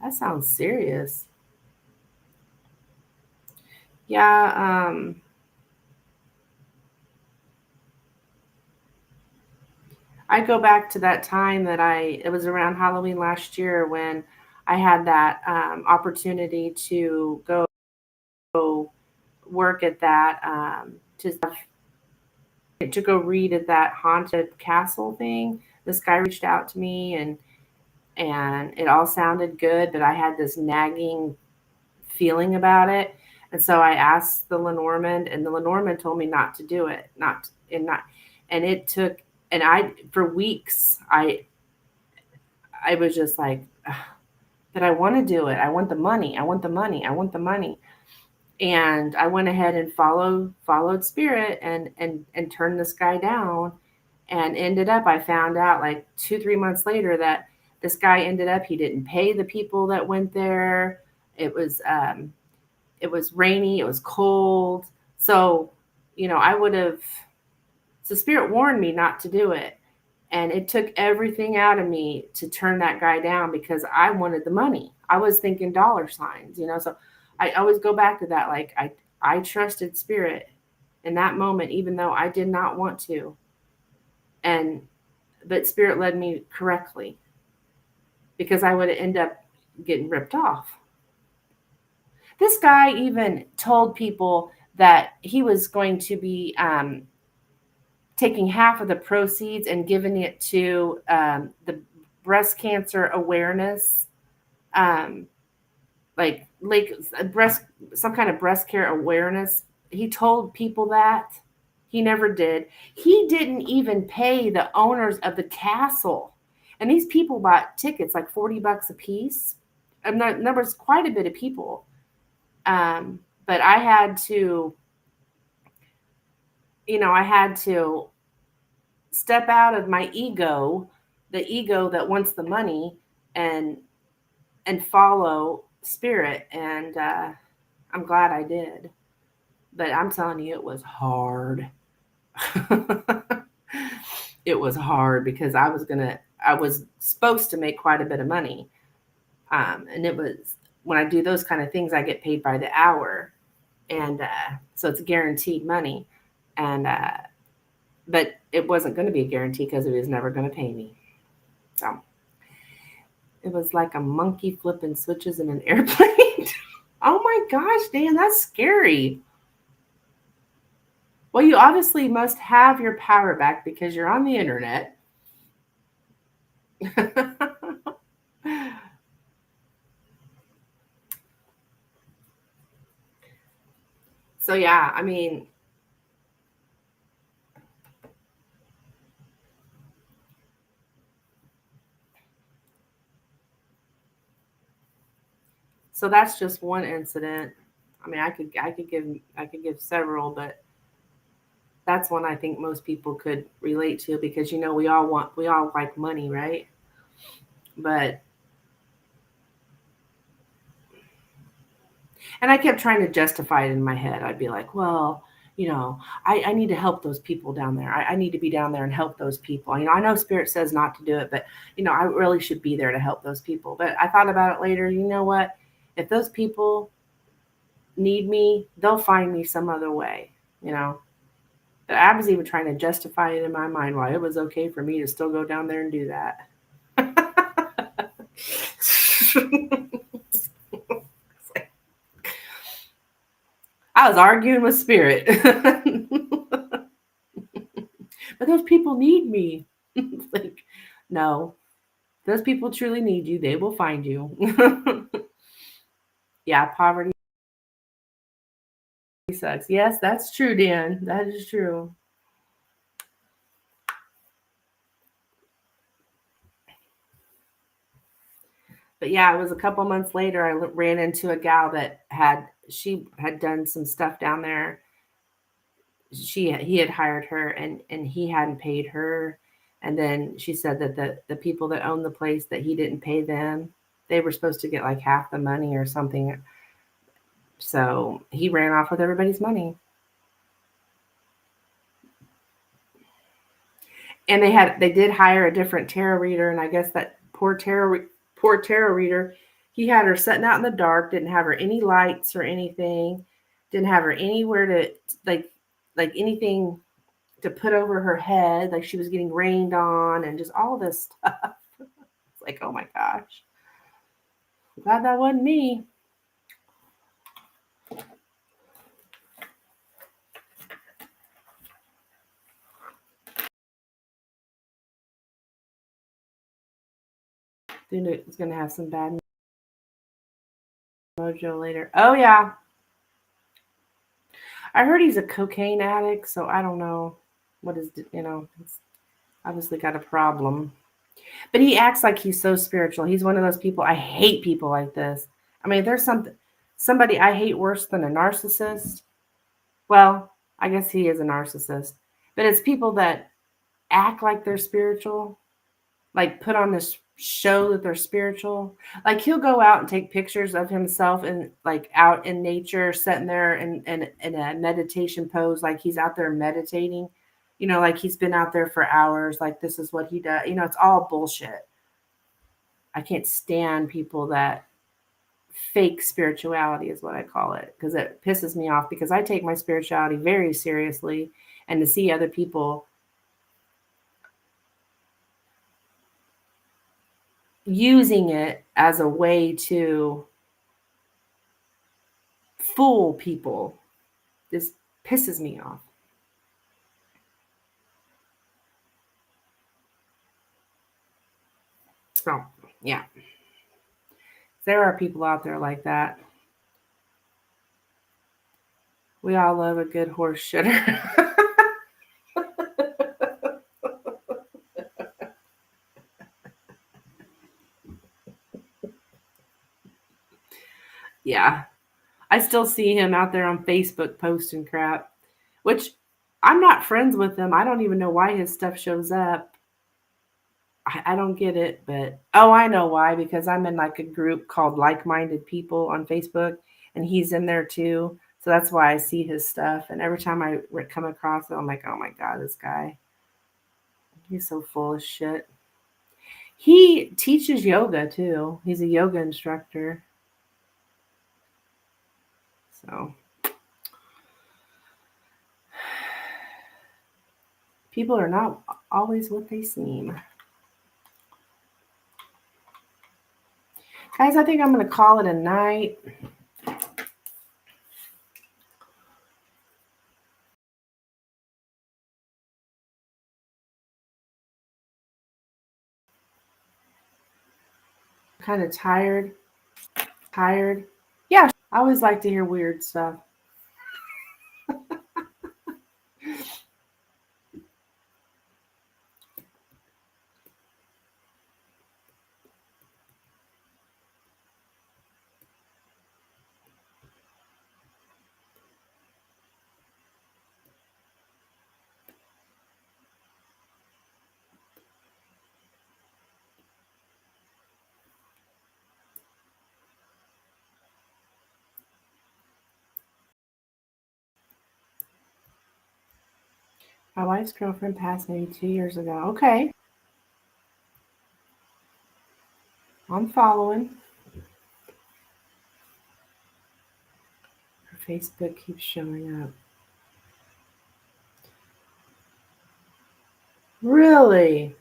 That sounds serious. Yeah, I go back to that time that it was around Halloween last year when I had that opportunity to go work at that to to go read at that haunted castle thing. This guy reached out to me, and it all sounded good, but I had this nagging feeling about it. And so I asked the Lenormand, and the Lenormand told me not to do it, and it took, and I, for weeks, I was just like, but I want to do it. I want the money. I want the money. I want the money. And I went ahead and followed spirit and turned this guy down, and ended up, I found out like 2 3 months later that this guy ended up, he didn't pay the people that went there. It was rainy, it was cold. So, I would have, so spirit warned me not to do it. And it took everything out of me to turn that guy down because I wanted the money. I was thinking dollar signs. So I always go back to that. Like I trusted spirit in that moment, even though I did not want to. And but spirit led me correctly, because I would end up getting ripped off. This guy even told people that he was going to be taking half of the proceeds and giving it to the breast cancer awareness, um, like breast, some kind of breast care awareness. He told people that. He never did. He didn't even pay the owners of the castle. And these people bought tickets like $40 a piece. And there was quite a bit of people. But I had to step out of my ego, the ego that wants the money, and follow spirit. And I'm glad I did. But I'm telling you, it was hard. It was hard because I was supposed to make quite a bit of money. And it was, when I do those kind of things, I get paid by the hour. And so it's guaranteed money. And, but it wasn't going to be a guarantee because it was never going to pay me. So it was like a monkey flipping switches in an airplane. Oh my gosh, Dan, that's scary. Well, you obviously must have your power back because you're on the internet. So yeah, I mean, so that's just one incident. I mean, I could give several, but that's one I think most people could relate to because we all like money, right? But and I kept trying to justify it in my head. I'd be like, well, I need to help those people down there. I need to be down there and help those people. I know Spirit says not to do it, but I really should be there to help those people. But I thought about it later. You know what? If those people need me, they'll find me some other way. You know. But I was even trying to justify it in my mind why it was okay for me to still go down there and do that. I was arguing with Spirit. But those people need me. It's like, no, those people truly need you. They will find you. Yeah, poverty sucks. Yes, that's true, Dan. That is true. But yeah, it was a couple months later. I ran into a gal that she had done some stuff down there. He had hired her, and he hadn't paid her. And then she said that the people that owned the place, that he didn't pay them. They were supposed to get like half the money or something. So he ran off with everybody's money. And they did hire a different tarot reader, and I guess that poor tarot reader, he had her sitting out in the dark, didn't have her any lights or anything, didn't have her anywhere to, like anything to put over her head, like she was getting rained on, and just all this stuff. It's like, oh my gosh, glad that wasn't me. It's gonna have some bad mojo later. Oh yeah, I heard he's a cocaine addict, so I don't know what is It's obviously got a problem. But he acts like he's so spiritual. He's one of those people. I hate people like this. I mean, there's somebody I hate worse than a narcissist. Well, I guess he is a narcissist, but it's people that act like they're spiritual, like put on this show that they're spiritual. Like he'll go out and take pictures of himself and like out in nature, sitting there in a meditation pose, like he's out there meditating. Like he's been out there for hours. Like this is what he does. It's all bullshit. I can't stand people that fake spirituality is what I call it because it pisses me off because I take my spirituality very seriously, and to see other people using it as a way to fool people just pisses me off. So, yeah. There are people out there like that. We all love a good horse shitter. Yeah. I still see him out there on Facebook posting crap, which I'm not friends with him. I don't even know why his stuff shows up. I don't get it, but oh, I know why, because I'm in like a group called Like Minded People on Facebook, and he's in there too. So that's why I see his stuff. And every time I come across it, I'm like, oh my God, this guy, he's so full of shit. He teaches yoga too. He's a yoga instructor. So people are not always what they seem. Guys, I think I'm going to call it a night. Kind of tired. Yeah, I always like to hear weird stuff. My wife's girlfriend passed maybe 2 years ago. Okay, I'm following. Her Facebook keeps showing up. Really?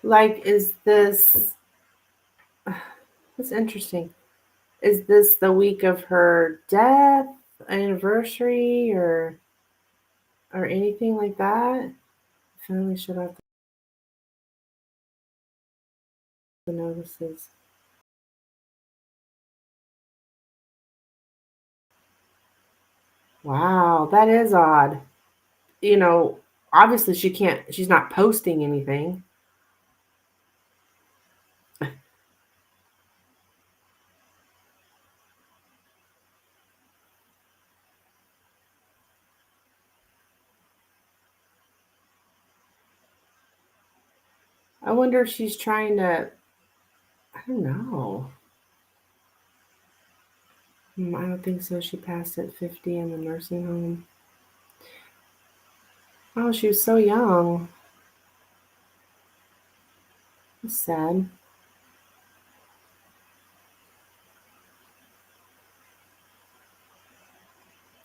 Like, is this? That's interesting. Is this the week of her death anniversary or anything like that? Finally shut off the notices. Wow, that is odd. Obviously she's not posting anything. I wonder if she's trying to, I don't know. I don't think so. She passed at 50 in the nursing home. Oh, she was so young. That's sad.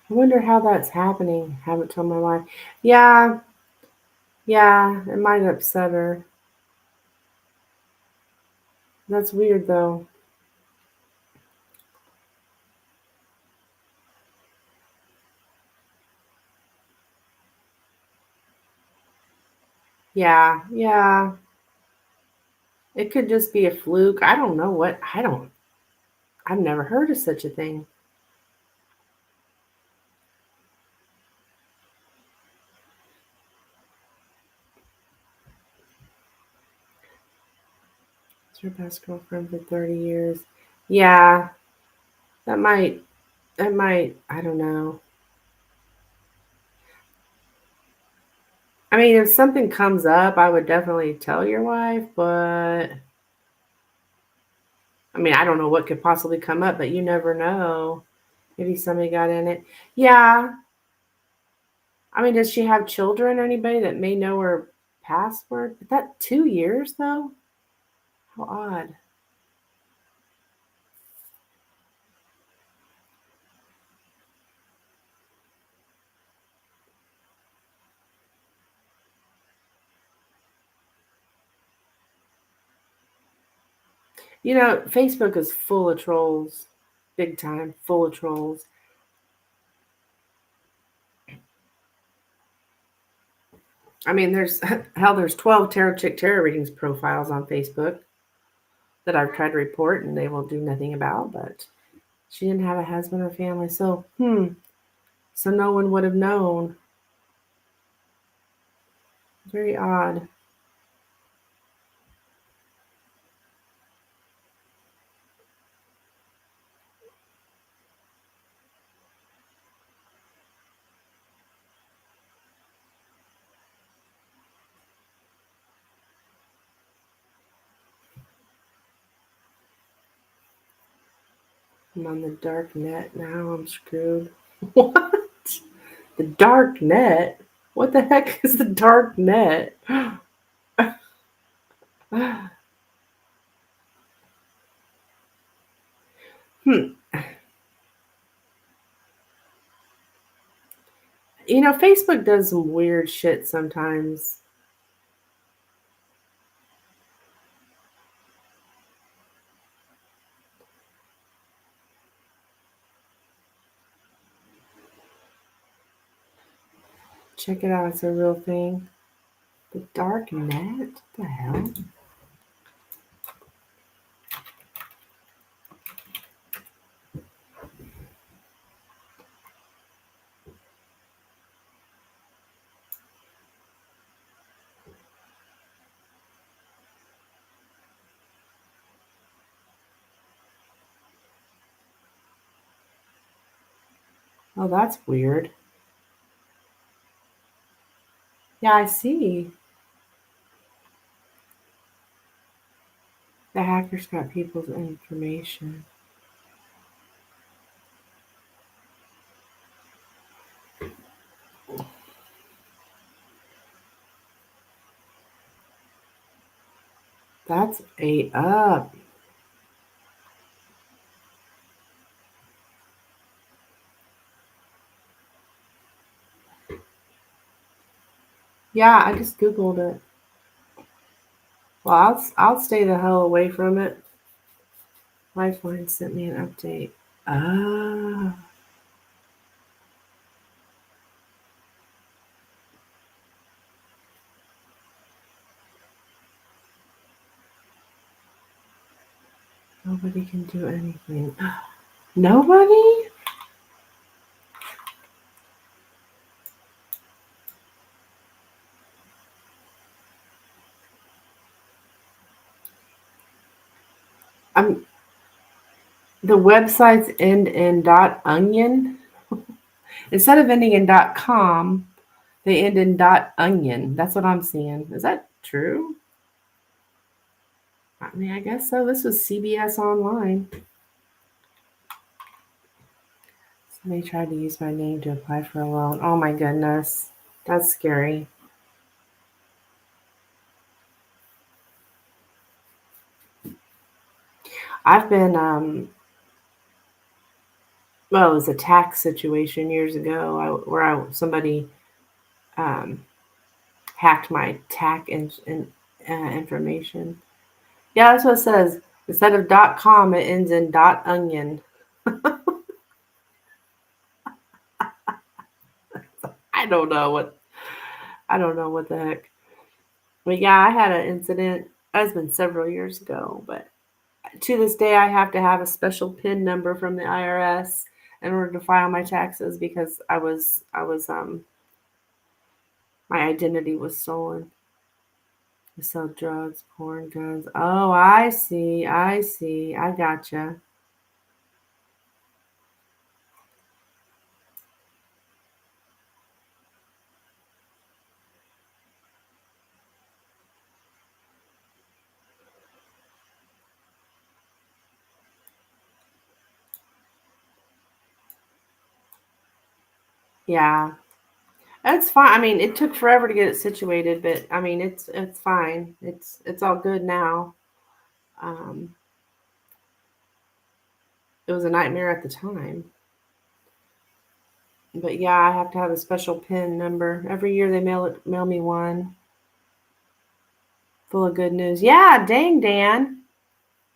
I wonder how that's happening. Haven't told my wife. Yeah, yeah, it might upset her. That's weird though. Yeah. It could just be a fluke. I don't know what. I've never heard of such a thing. It's her best girlfriend for 30 years. Yeah, that might, I don't know. I mean, if something comes up, I would definitely tell your wife, but I mean, I don't know what could possibly come up, but you never know. Maybe somebody got in it. Yeah. I mean, does she have children or anybody that may know her password? But that 2 years though? How odd. Facebook is full of trolls. Big time, full of trolls. I mean, there's 12 tarot readings profiles on Facebook that I've tried to report and they will do nothing about, but she didn't have a husband or family. So no one would have known. Very odd. I'm on the dark net now. I'm screwed. What? The dark net? What the heck is the dark net? Hmm. Facebook does some weird shit sometimes. Check it out. It's a real thing. The dark net? What the hell? Oh, that's weird. Yeah, I see. The hackers got people's information. That's ate up. Yeah, I just Googled it. Well, I'll stay the hell away from it. Lifeline sent me an update. Ah, nobody can do anything. Nobody? I'm the websites end in .onion. Instead of ending in .com, they end in .onion. That's what I'm seeing. Is that true? I mean, I guess so. This was CBS Online. Somebody tried to use my name to apply for a loan. Oh my goodness. That's scary. I've been, well, it was a tax situation years ago where somebody um, hacked my information. Yeah, that's what it says. Instead of .com, it ends in .onion. I don't know what I don't know what the heck. But yeah, I had an incident. It's been several years ago, but to this day, I have to have a special PIN number from the IRS in order to file my taxes because my identity was stolen. I sell drugs, porn, guns. Oh, I see. I see. I gotcha. Yeah. That's fine. I mean, it took forever to get it situated, but I mean, it's fine. It's all good now. Um, it was a nightmare at the time. But yeah, I have to have a special PIN number. Every year they mail me one full of good news. Yeah, dang Dan.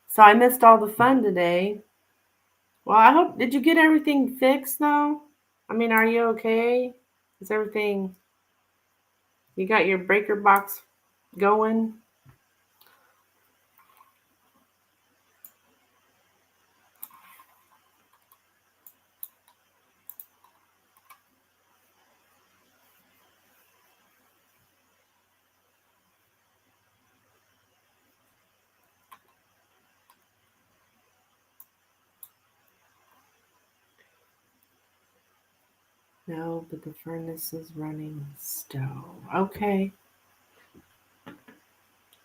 So I missed all the fun today. Well, I hope did you get everything fixed though? I mean, are you okay? Is everything you got your breaker box going? No, but the furnace is running stove. Okay.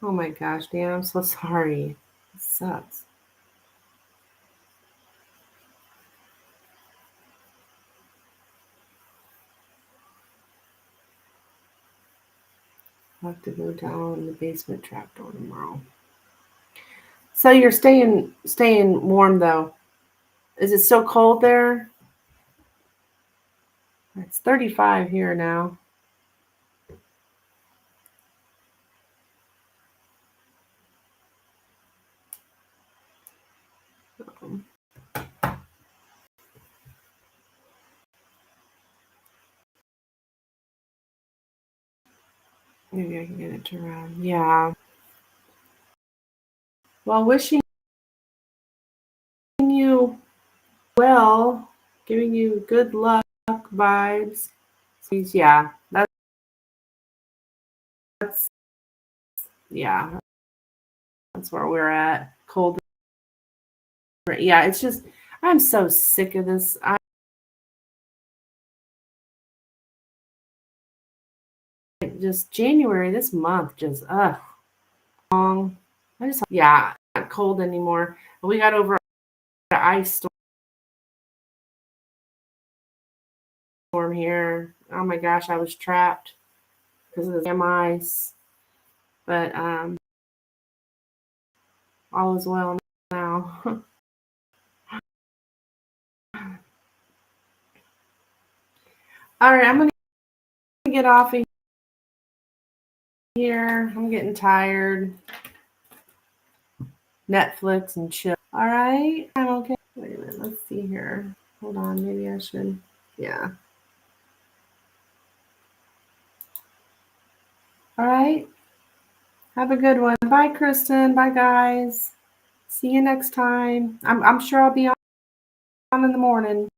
Oh my gosh, Dan, I'm so sorry. It sucks. I'll have to go down the basement trapdoor tomorrow. So you're staying warm though. Is it so cold there? It's 35 here now. Maybe I can get it to run. Yeah. Well, wishing you well, giving you good luck vibes. Yeah, that's yeah, that's where we're at. Cold. Yeah, it's just I'm so sick of this. I just January this month just long. I just yeah, not cold anymore. We got over the ice storm here. Oh my gosh, I was trapped because of the damn ice. But all is well now. All right, I'm gonna get off of here. I'm getting tired. Netflix and chill. All right, I'm okay. Wait a minute, let's see here. Hold on, maybe I should. Yeah. All right. Have a good one. Bye, Kristen. Bye, guys. See you next time. I'm sure I'll be on in the morning.